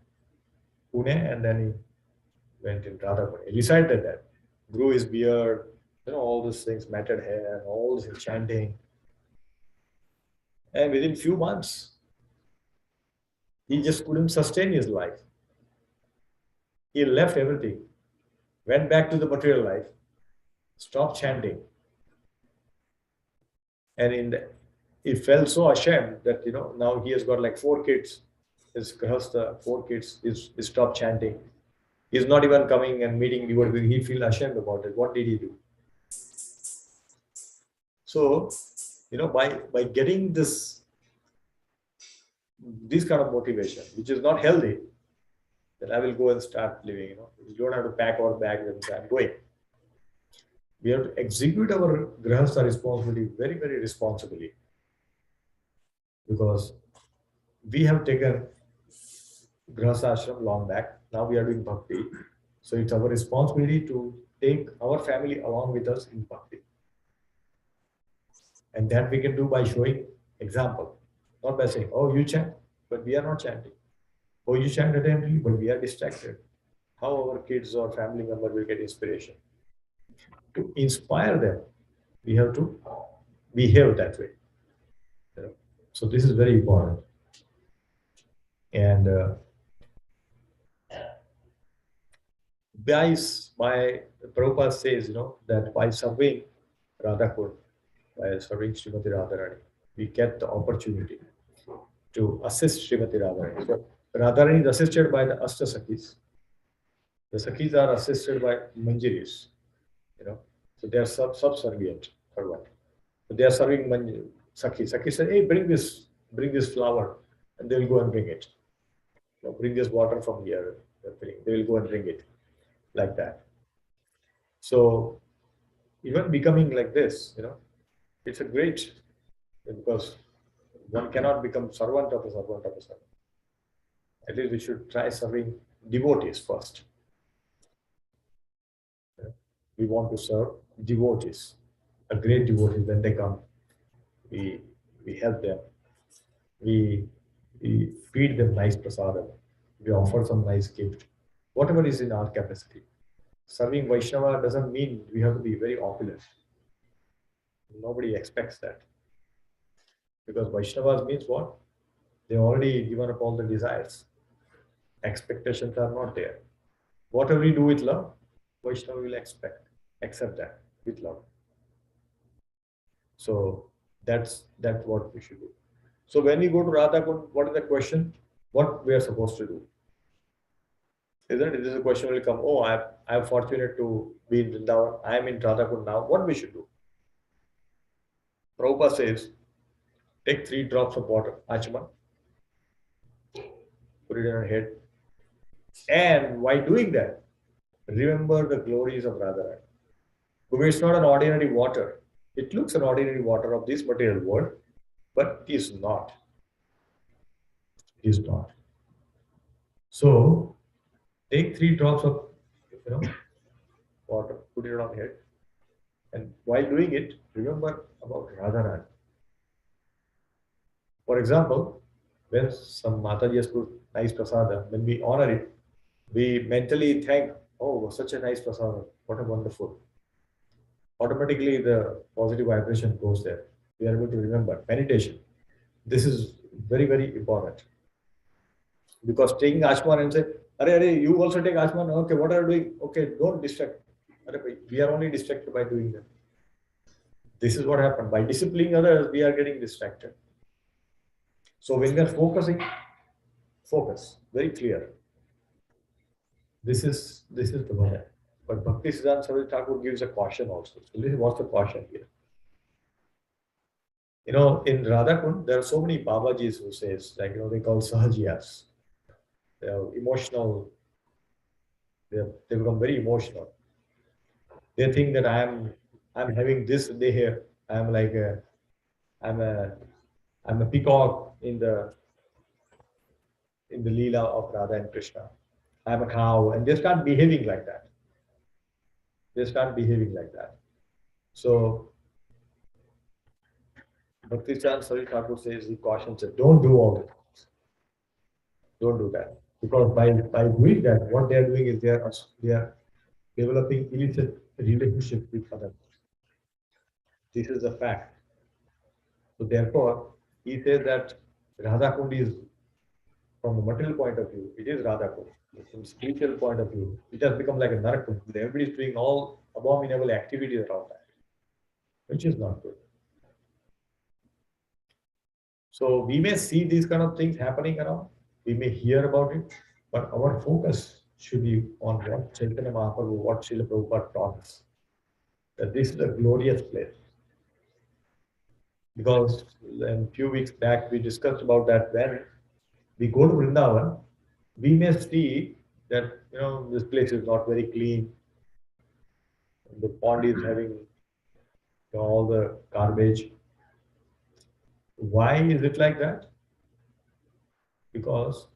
Pune and then he went in Radhakund. He recited that, grew his beard, all those things, matted hair, all this chanting. And within few months, he just couldn't sustain his life. He left everything, went back to the material life, stopped chanting. And he felt so ashamed that, now he has got like 4 kids. His grahastha, 4 kids, he stopped chanting. He's not even coming and meeting devotees. He feels ashamed about it. What did he do? So, by getting this kind of motivation, which is not healthy, then I will go and start living. You don't have to pack our bags and say, I'm going. We have to execute our grahastha responsibility very, very responsibly, because we have taken grahastha ashram long back. Now we are doing bhakti. So it's our responsibility to take our family along with us in bhakti. And that we can do by showing example, not by saying, oh, you chant, but we are not chanting. Oh, you chant attentively, but we are distracted. How our kids or family member will get inspiration? To inspire them, we have to behave that way. So this is very important. And by Prabhupada says, that by serving Radhakund, by serving Srimati Radharani, we get the opportunity to assist Srimati Radharani. So Radharani is assisted by the Ashta Sakhis. The Sakhis are assisted by Manjiris. So they are subservient for what? So they are serving Sakhi. Sakhi said, hey, bring this flower, and they will go and bring it. Bring this water from here. They will go and bring it, like that. So even becoming like this, it's a great, because one cannot become servant of a servant of a servant. At least we should try serving devotees first. We want to serve devotees, a great devotee. When they come, we help them. We feed them nice prasadam. We offer some nice gift, whatever is in our capacity. Serving Vaishnava doesn't mean we have to be very opulent. Nobody expects that. Because Vaishnavas means what? They already given up all the desires. Expectations are not there. Whatever we do with love, Vaishnava will accept that with love. So that's what we should do. So when we go to Radhakund, what is the question? What we are supposed to do? Isn't it? This is a question will come. Oh, I'm fortunate to be in Vrindavan. I am in Radhakund now. What we should do? Prabhupada says, take 3 drops of water, Achman, put it in your head. And while doing that, remember the glories of Radharani. Because it's not an ordinary water. It looks an ordinary water of this material world, but it is not. It is not. So take 3 drops of water, put it on your head, and while doing it, remember about Radharani. For example, when some Mataji has put nice prasada, when we honor it, we mentally thank, oh, such a nice prasada, what a wonderful. Automatically the positive vibration goes there. We are able to remember. Meditation. This is very, very important. Because taking Ashman and say, Are, you also take Ashman, okay, what are you doing? Okay, don't distract. We are only distracted by doing that. This is what happened. By disciplining others, we are getting distracted. So when we are focusing, focus, very clear. This is the one. But Bhakti Siddhanta Saraswati Thakur gives a caution also. So listen, what's the caution here? In Radhakund, there are so many Babajis who says, like, they call Sahajiyas. They are emotional. They become very emotional. They think that I'm having this day here. I'm a peacock in the Leela of Radha and Krishna. I'm a cow, and they start behaving like that. So Bhakti Chan Saraswati Thakur says, he cautions that don't do all that. Don't do that. Because by doing that, what they are doing is they are developing illicit relationships with others. This is a fact. So therefore, he says that Radha Kund is, from the material point of view, it is Radha Kund. From spiritual point of view, it has become like a Narak Kund. Everybody is doing all abominable activities around that, which is not good. So we may see these kind of things happening around, we may hear about it, but our focus should be on what Chaitanya Mahaprabhu, what Srila Prabhupada taught us. That this is a glorious place. Because a few weeks back we discussed about that when we go to Vrindavan, we may see that this place is not very clean. The pond is having all the garbage. Why is it like that? Because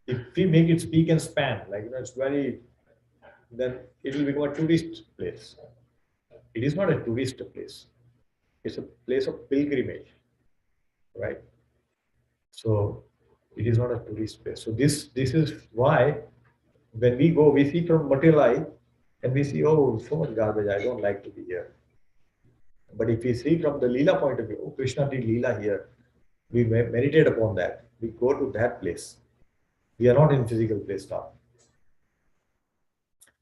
if we make it speak and span, like it's very, then it will become a tourist place. It is not a tourist place. It's a place of pilgrimage, right? So it is not a tourist place. So this is why when we go, we see from material eye, and we see, oh, so much garbage. I don't like to be here. But if we see from the Leela point of view, oh, Krishna did Leela here. We meditate upon that. We go to that place. We are not in physical place now.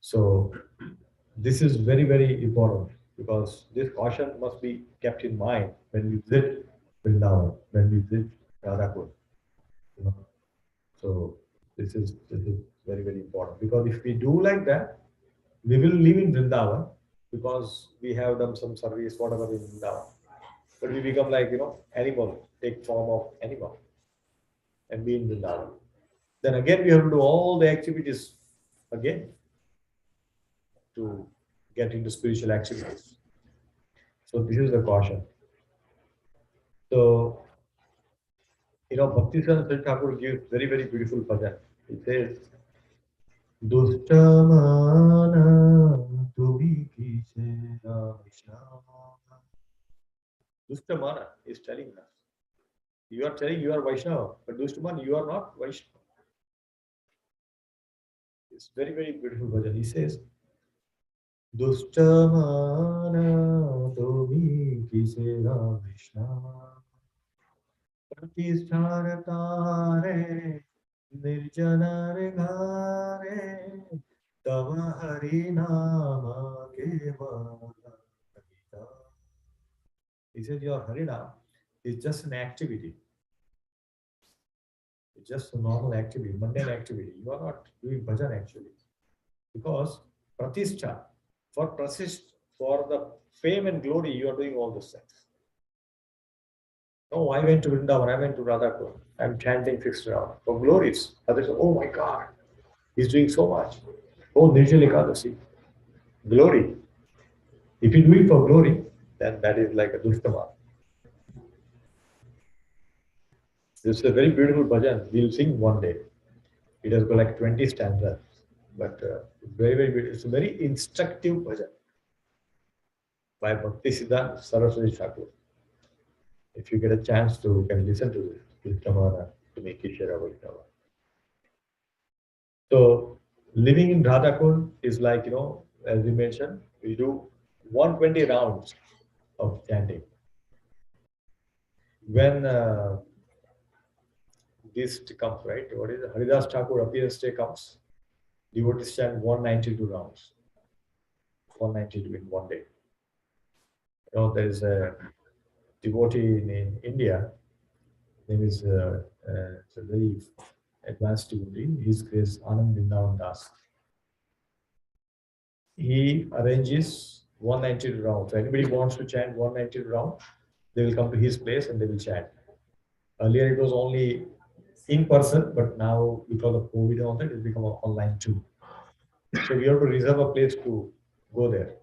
So this is very, very important because this caution must be kept in mind when we visit Vrindavan, when we visit Radhakund. So this is very, very important because if we do like that, we will live in Vrindavan because we have done some service, whatever in Vrindavan. But we become like, animal, take form of animal and be in Vrindavan. Then again, we have to do all the activities again to get into spiritual activities. So this is the caution. So, Bhakti Sri Thakur gives very, very beautiful bhajan. He says, Dustamana tuvi kise Vaishnava. Dustamana is telling us. You are telling you are Vaishnava, but Dustaman, you are not Vaishnava. It's very, very beautiful bhajan. He says, Dustamana tuvi kise Vaishnava. Pratishtharatare nirjanare ghare tava harinama kevala. He says your harinam is just an activity. It's just a normal activity, mundane activity. You are not doing bhajan actually. Because pratishtha, for the fame and glory, you are doing all those things. Oh, I went to Vrindavan, I went to Radhakund. I'm chanting 6 rounds. For glories. Others say, oh my God, he's doing so much. Oh, Nirjala Ekadasi. Glory. If you do it for glory, then that is like a dushtama. This is a very beautiful bhajan. We'll sing one day. It has got like 20 stanzas. But very, very beautiful. It's a very instructive bhajan by Bhakti Siddhanta Saraswati Thakur. If you get a chance to, you can listen to this. Dustamana to make Ishara Vaishnava. So living in Radhakund is like, as we mentioned, we do 120 rounds of chanting. When this comes, right? What is it? Haridas Thakur appearance day comes, devotees chant 192 rounds. 192 in one day. There is a devotee in India. His name is it's a very advanced devotee. His grace Anand Vrindavan Das. He arranges 192 rounds. So anybody wants to chant 192 rounds, they will come to his place and they will chant. Earlier it was only in person, but now because of COVID and all that, it's become online too. So we have to reserve a place to go there.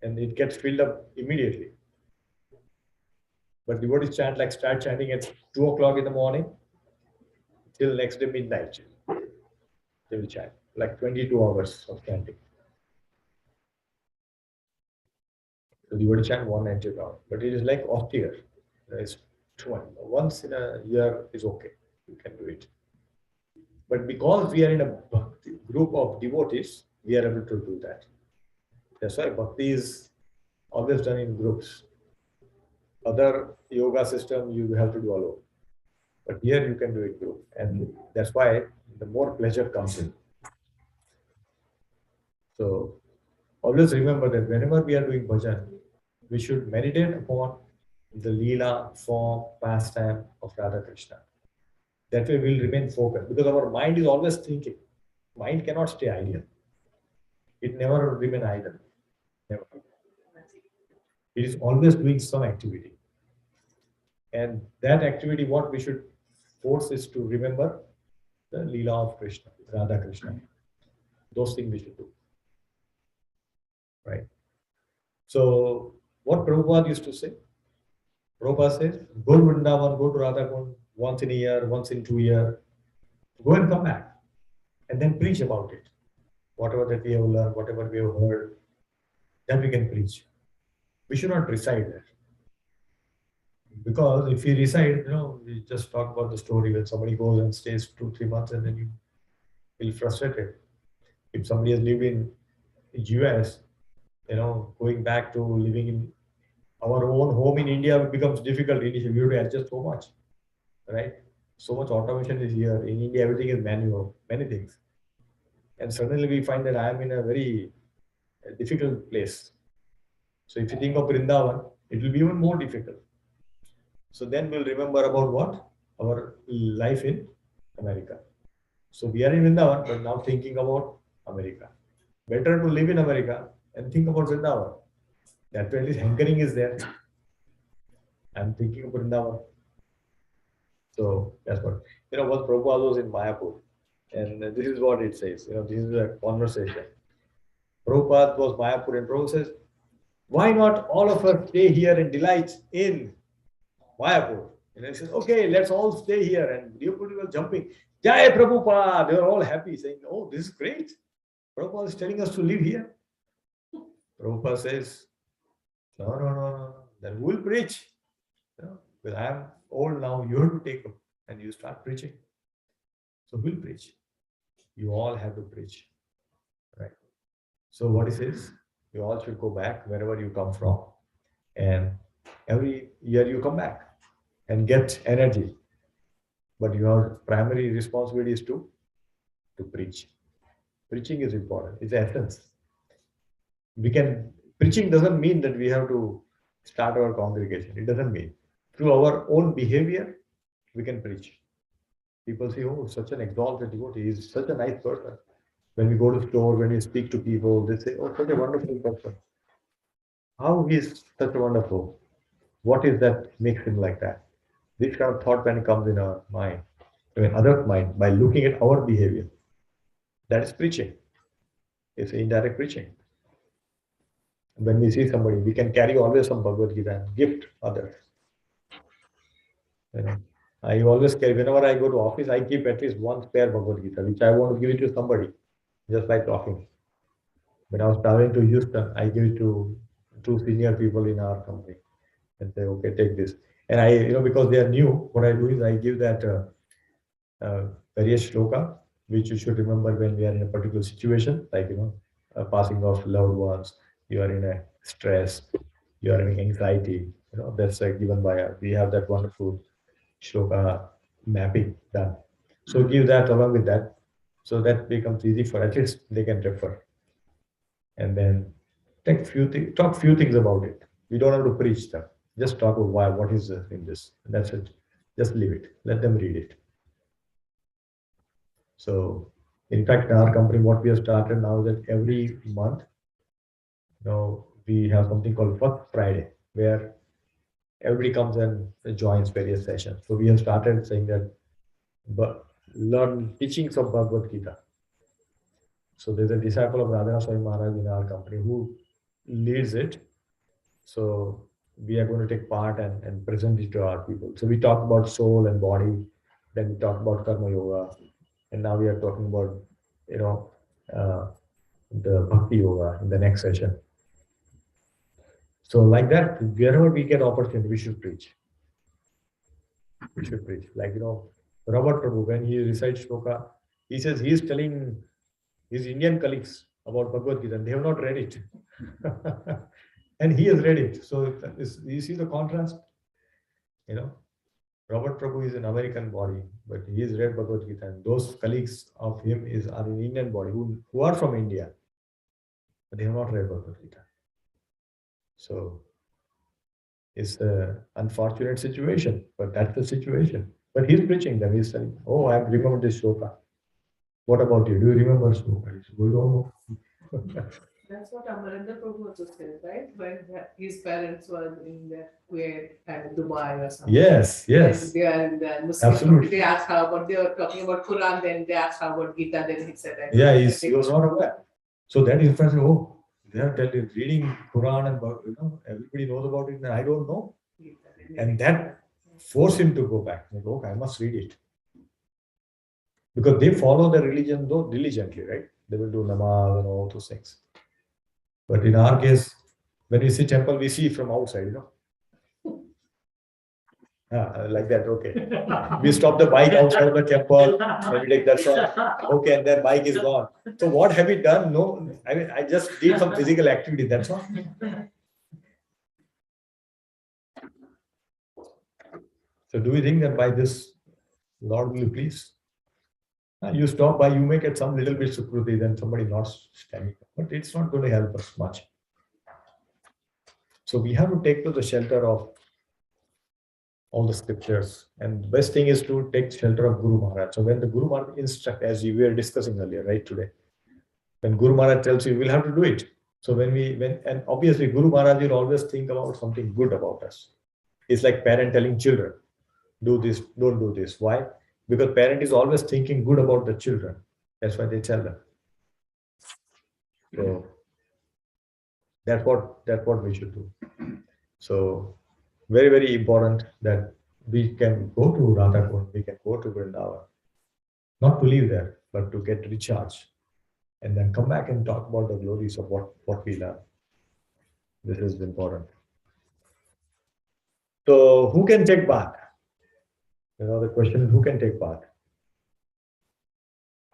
And it gets filled up immediately. But devotees chant like start chanting at 2 o'clock in the morning till next day midnight. They will chant like 22 hours of chanting. So devotee chant 190 rounds, but it is like austere. It's once in a year is okay. You can do it. But because we are in a bhakti group of devotees, we are able to do that. That's why bhakti is always done in groups. Other yoga system you have to do alone. But here you can do it group. And that's why the more pleasure comes in. So always remember that whenever we are doing bhajan, we should meditate upon the Leela form, pastime of Radha Krishna. That way we'll remain focused because our mind is always thinking. Mind cannot stay idle. It never remain idle. Never. It is always doing some activity. And that activity, what we should force is to remember the Leela of Krishna, Radha Krishna. Those things we should do. Right? So, what Prabhupada used to say? Prabhupada says, go to Vrindavan, go to Radha Kund once in a year, once in 2 years. Go and come back. And then preach about it. Whatever that we have learned, whatever we have heard, then we can preach. We should not recite there. Because if we recite, we just talk about the story when somebody goes and stays 2-3 months and then you feel frustrated. If somebody has lived in US, going back to living in our own home in India becomes difficult initially. We have to adjust so much, right? So much automation is here. In India, everything is manual, many things. And suddenly we find that I am in a very difficult place. So if you think of Vrindavan, it will be even more difficult. So then we'll remember about what? Our life in America. So we are in Vrindavan, but now thinking about America. Better to live in America and think about Vrindavan. That way at least hankering is there. I'm thinking of Vrindavan. So that's what. What Prabhupada was in Mayapur. And this is what it says. This is a conversation. Prabhupada was Mayapur and Prabhupada says, why not all of us stay here and delight in Mayapur? And he says, okay, let's all stay here. And people were jumping. Jai Prabhupada. They were all happy saying, oh, this is great. Prabhupada is telling us to live here. Prabhupada says, no. Then who will preach? Well, I am old now. You have to take up and you start preaching. So who will preach? You all have to preach. Right. So what he says, you all should go back wherever you come from. And every year you come back and get energy. But your primary responsibility is to preach. Preaching is important. It's the essence. Preaching doesn't mean that we have to start our congregation. It doesn't mean. Through our own behavior, we can preach. People say, oh, such an exalted devotee. He's such a nice person. When we go to store, when we speak to people, they say, oh, such a wonderful person. How he is such a wonderful? What is that makes him like that? This kind of thought when it comes in our mind, others' mind, by looking at our behavior. That is preaching. It's indirect preaching. When we see somebody, we can carry always some Bhagavad Gita and gift others. I always carry, whenever I go to office, I keep at least one spare Bhagavad Gita, which I want to give it to somebody, just like talking. When I was traveling to Houston, I give it to 2 senior people in our company and say, okay, take this. And I, because they are new, what I do is I give that various shloka, which you should remember when we are in a particular situation, like, passing of loved ones, you are in a stress, you are in anxiety, that's given by us. We have that wonderful shloka mapping done. So give that along with that. So that becomes easy for at least they can refer. And then talk few things about it. We don't have to preach them. Just talk about why, what is in this. And that's it. Just leave it. Let them read it. So, in fact, in our company, what we have started now is that every month, we have something called First Friday, where everybody comes and joins various sessions. So we have started saying that, but learn teachings of Bhagavad Gita. So there's a disciple of Radha Swami Maharaj in our company who leads it. So we are going to take part and present it to our people. So we talk about soul and body, then we talk about Karma Yoga, and now we are talking about, the Bhakti Yoga in the next session. So like that, wherever we get opportunity, we should preach. We should preach. Like, Robert Prabhu, when he recites shloka, He says he is telling his Indian colleagues about Bhagavad Gita and they have not read it. And he has read it. So you see the contrast? You know, Robert Prabhu is an American body, but he has read Bhagavad Gita, and those colleagues of him are an Indian body who are from India, but they have not read Bhagavad Gita. So it's an unfortunate situation, but that's the situation. But he's preaching them. He's saying, "Oh, I remember this shloka. What about you? Do you remember shloka?" He said, "We don't know." That's what Amarendra Prabhu also said, right? When his parents were in the Kuwait and Dubai or something. Yes, yes. And they are in the Muslim Absolutely. community. They asked how about, they were talking about Quran, then they asked how about Gita, then he said that. Yeah, he was not aware. So that is fascinating. Oh, they are telling, reading Quran and everybody knows about it, and I don't know. And that forced him to go back. Like, okay, I must read it. Because they follow the religion though diligently, right? They will do namaz and all those things. But in our case, when we see temple, we see from outside, like that, okay. We stop the bike outside of the temple, and we take that one. Okay, and then bike is gone. So what have we done? No, I mean, I just did some physical activity, that's all. So do we think that by this, Lord will you please? You stop by, you may get some little bit sukruti, then somebody not standing, but it's not going to help us much. So we have to take to the shelter of all the scriptures, and the best thing is to take shelter of Guru Maharaj. So when the Guru Maharaj instruct, as we were discussing earlier, right, today, when Guru Maharaj tells you, we'll have to do it. So and obviously Guru Maharaj will always think about something good about us. It's like parent telling children, do this, don't do this. Why? Because parent is always thinking good about the children. That's why they tell them. So that's what we should do. So very, very important that we can go to Radhakund, we can go to Vrindavan, not to live there, but to get recharged, and then come back and talk about the glories of what we learn. This is important. So who can take bath? The question is, who can take bath?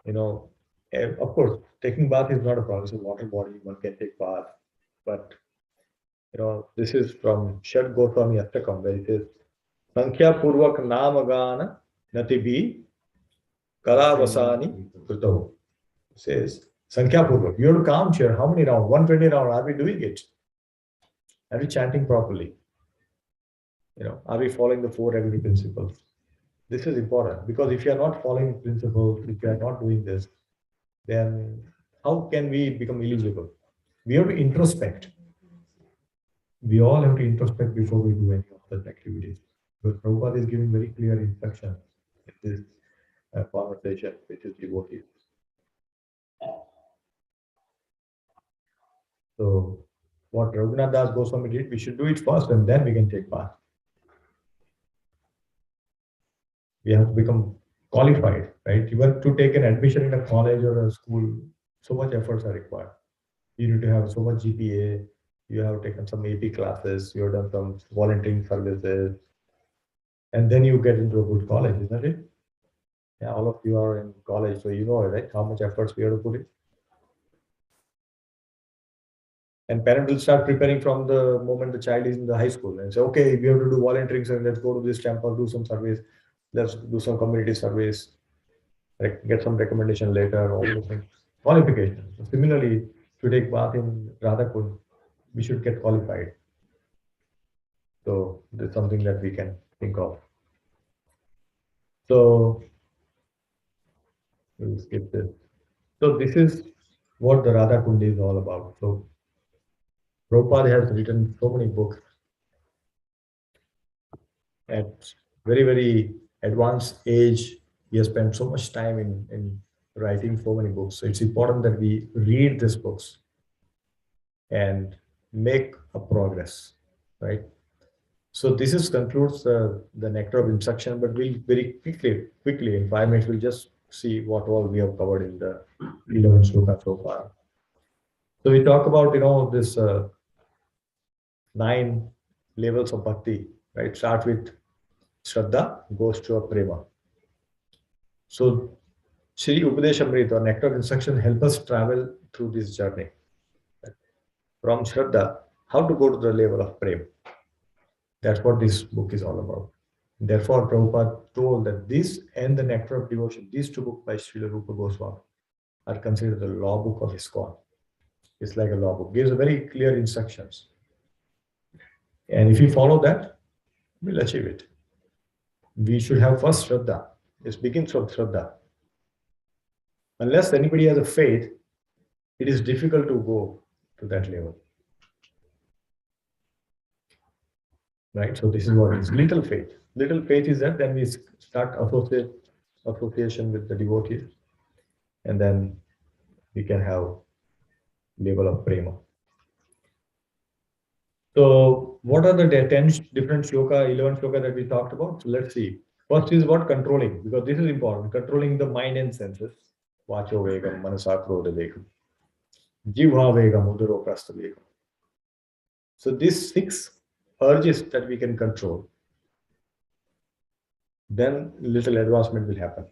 Of course, taking bath is not a problem. It's a water body, one can take bath. But, this is from Shad Goswami Astakam, where it says, Sankhya Purvak Namagana Natibi Kalavasani Krutaho. It says, Sankhya Purvak. You have to count here. How many rounds? 120 rounds. Are we doing it? Are we chanting properly? Are we following the 4 regular principles? This is important, because if you are not following principles, if you are not doing this, then how can we become eligible? We have to introspect. We all have to introspect before we do any of such activities. Because Prabhupada is giving very clear instructions in this conversation with his devotees. So, what Raghunath Das Goswami did, we should do it first and then we can take part. We have to become qualified, right? Even to take an admission in a college or a school, so much efforts are required. You need to have so much GPA, you have taken some AP classes, you have done some volunteering services, and then you get into a good college, isn't it? Yeah, all of you are in college, so you know, right, how much efforts we have to put in. And parents will start preparing from the moment the child is in the high school and say, okay, we have to do volunteering, so let's go to this temple, do some service, let's do some community service, get some recommendation later, all those things. Qualifications. So similarly, to take bath in Radhakund, we should get qualified. So that's something that we can think of. So we'll skip this. So this is what the Radhakund is all about. So Prabhupada has written so many books at very, very advanced age. He has spent so much time in writing so many books. So it's important that we read these books and make a progress, right? So this is concludes the nectar of instruction, but we'll very quickly in 5 minutes, we'll just see what all we have covered in the 11 sloka so far. So we talk about, this 9 levels of bhakti, right? Start with Shraddha, goes to a prema. So Shri Upadeshamrit or nectar of instruction help us travel through this journey. From Shraddha, how to go to the level of Prem. That's what this book is all about. Therefore, Prabhupada told that this and the Nectar of Devotion, these two books by Srila Rupa Goswami, are considered the law book of ISKCON. It's like a law book, gives very clear instructions. And if you follow that, we'll achieve it. We should have first Shraddha. It begins from Shraddha. Unless anybody has a faith, it is difficult to go to that level. Right? So this is what is little faith. Little faith is that then we start association with the devotees, and then we can have level of prema. So what are the 10 different shloka, 11 shloka that we talked about? So let's see. First is what controlling, because this is important. Controlling the mind and senses. Vacho vegam, manasa krodha vegam. Jivha vegam, udaro prastha vegam. So these 6 urges that we can control, then little advancement will happen.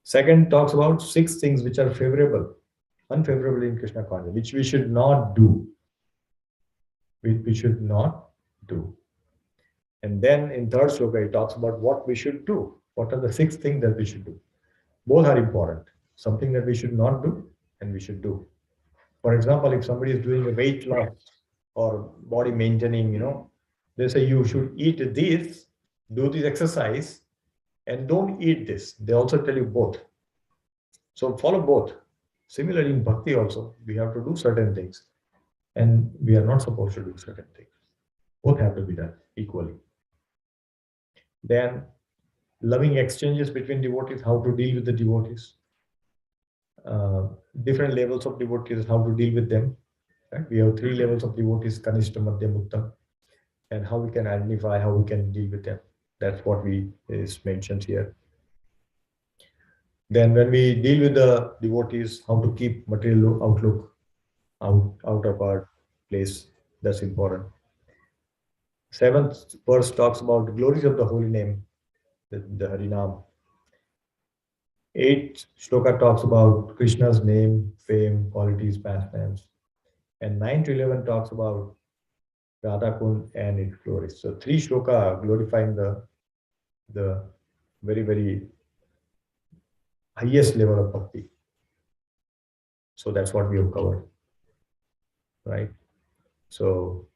Second talks about 6 things which are favorable, unfavorable in Krishna consciousness, which we should not do. We should not do. And then in third sloka, it talks about what we should do. What are the 6 things that we should do? Both are important. Something that we should not do and we should do. For example, if somebody is doing a weight loss or body maintaining, they say you should eat this, do this exercise, and don't eat this. They also tell you both. So follow both. Similarly, in bhakti also, we have to do certain things and we are not supposed to do certain things. Both have to be done equally. Then loving exchanges between devotees, how to deal with the devotees. Different levels of devotees, how to deal with them. Right? We have 3 levels of devotees, Kanishta, Madhyam, Uttam, and how we can identify, how we can deal with them. That's what is mentioned here. Then when we deal with the devotees, how to keep material outlook out of our place, that's important. 7th verse talks about the glories of the holy name, the Harinam. 8th shloka talks about Krishna's name, fame, qualities, pastimes. And 9 to 11 talks about Radha Kund and its glories. So 3 shloka glorifying the very, very highest level of bhakti. So that's what we have covered. Right? So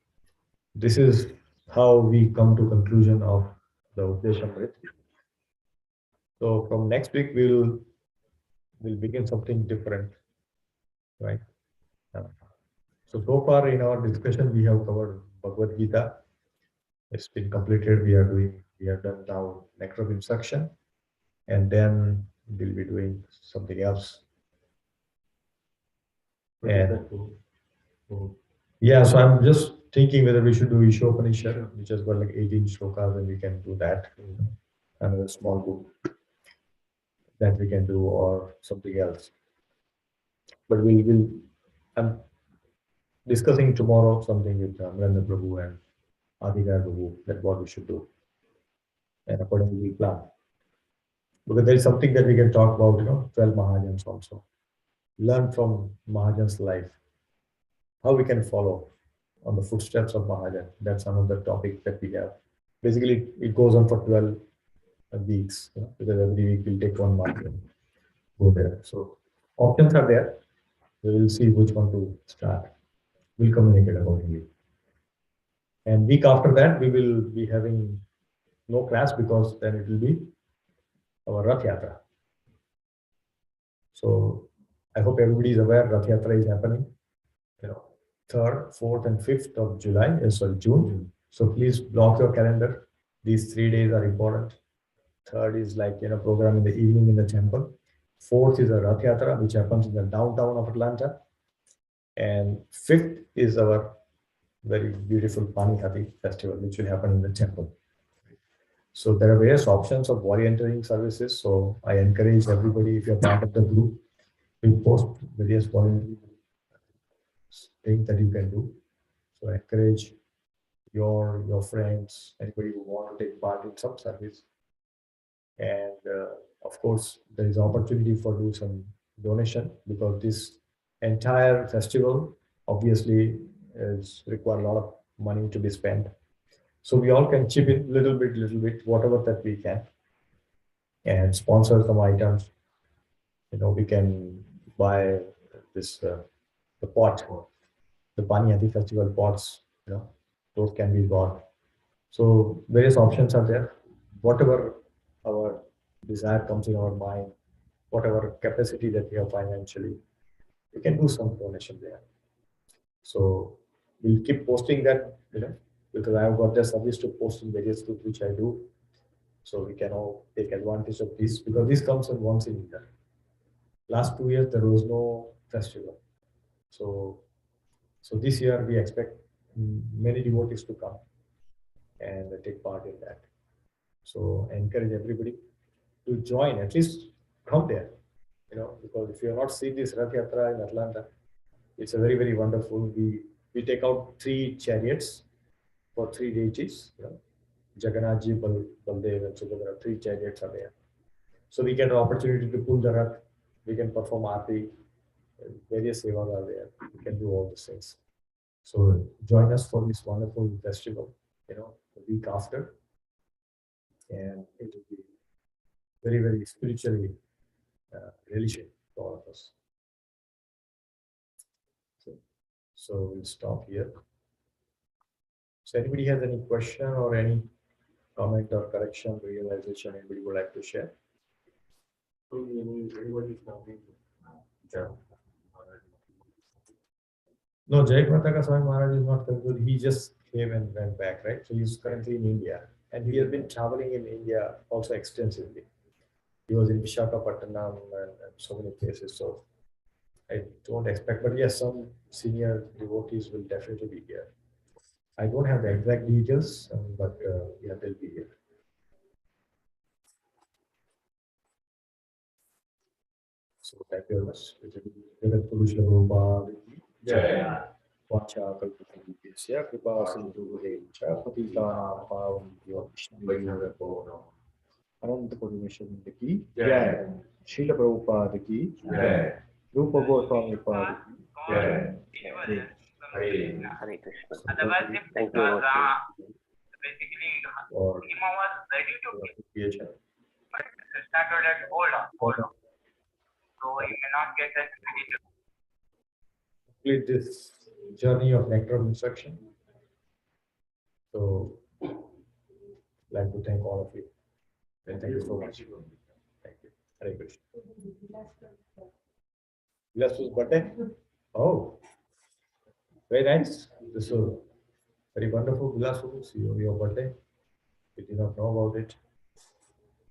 this is how we come to conclusion of the Updeshamrit. So from next week we'll begin something different, right? So far in our discussion we have covered Bhagavad Gita. It's been completed. We have done now nectar of instruction, and then we'll be doing something else. And yeah, so I'm just thinking whether we should do Ishopanishad, which has got like 18 shlokas, and we can do that. Another small book that we can do, or something else. But I'm discussing tomorrow something with Amarendra Prabhu and Adhikar Prabhu, that what we should do. And accordingly we plan. Because there is something that we can talk about, 12 Mahajans also. Learn from Mahajan's life. How we can follow on the footsteps of Mahajan. That's another topic that we have. Basically, it goes on for 12 weeks, because every week we'll take one Mahajan, go there. So options are there. We will see which one to start. We'll communicate accordingly. And week after that, we will be having no class, because then it will be our Rath Yatra. So I hope everybody is aware Rath Yatra is happening, 3rd, 4th, and 5th of June. So please block your calendar. These 3 days are important. 3rd is like program in the evening in the temple. 4th is a Rath Yatra, which happens in the downtown of Atlanta. And 5th is our very beautiful Panihati festival, which will happen in the temple. So there are various options of volunteering services. So I encourage everybody, if you're part of the group, we post various volunteering things that you can do. So I encourage your friends, anybody who want to take part in some service. And of course, there is opportunity for do some donation because this entire festival obviously is require a lot of money to be spent. So we all can chip in little bit, whatever that we can, and sponsor some items. We can buy this the pot, the Pani Hati festival pots. Those can be bought. So various options are there. Whatever our desire comes in our mind, whatever capacity that we have financially, we can do some donation there. So we'll keep posting that, because I have got the service to post in various groups which I do. So we can all take advantage of this because this comes in once in a year. Last 2 years there was no festival. So this year we expect many devotees to come and take part in that. So I encourage everybody to join, at least come there, because if you have not seen this Rath Yatra in Atlanta, it's a very, very wonderful. We take out 3 chariots for 3 deities, Jagannath Ji, Baldev, and Subhadra. 3 chariots are there. So we get an opportunity to pull the Rath. We can perform Aarti. Various sevas are there. We can do all these things. So join us for this wonderful festival, the week after. And it will be very, very spiritually relishing to all of us. So we'll stop here. So anybody has any question or any comment or correction, realization anybody would like to share? Everybody's coming. No, Jaykumar Swami Maharaj is not concluded. He just came and went back, right? So he's currently in India. And he has been traveling in India also extensively. He was in Visakhapatnam and so many places. So I don't expect, but yes, some senior devotees will definitely be here. I don't have the exact details, but yeah, they'll be here. So thank you very much. Jagat Purusha Prabhupada ki jai. Vacha kalpatarubyasya kripa sindhurecha patitanam pavanebhyo Vaishnavabhyo Ananta Parmeshwara ki jai. Srila Prabhupada ki jai. Rupa Goswami Pada ki jai. Hare Krishna. Otherwise, if Thank you. basically Or Hima was ready to give, PHN. but started at hold on. So he may not get that ready to. Complete this journey of nectar of instruction. So, like to thank all of you. And thank you so much. Thank you. Hare Krishna. Vilas's birthday? Oh, very nice. This was very wonderful. Vilas, see your birthday. We did not know about it.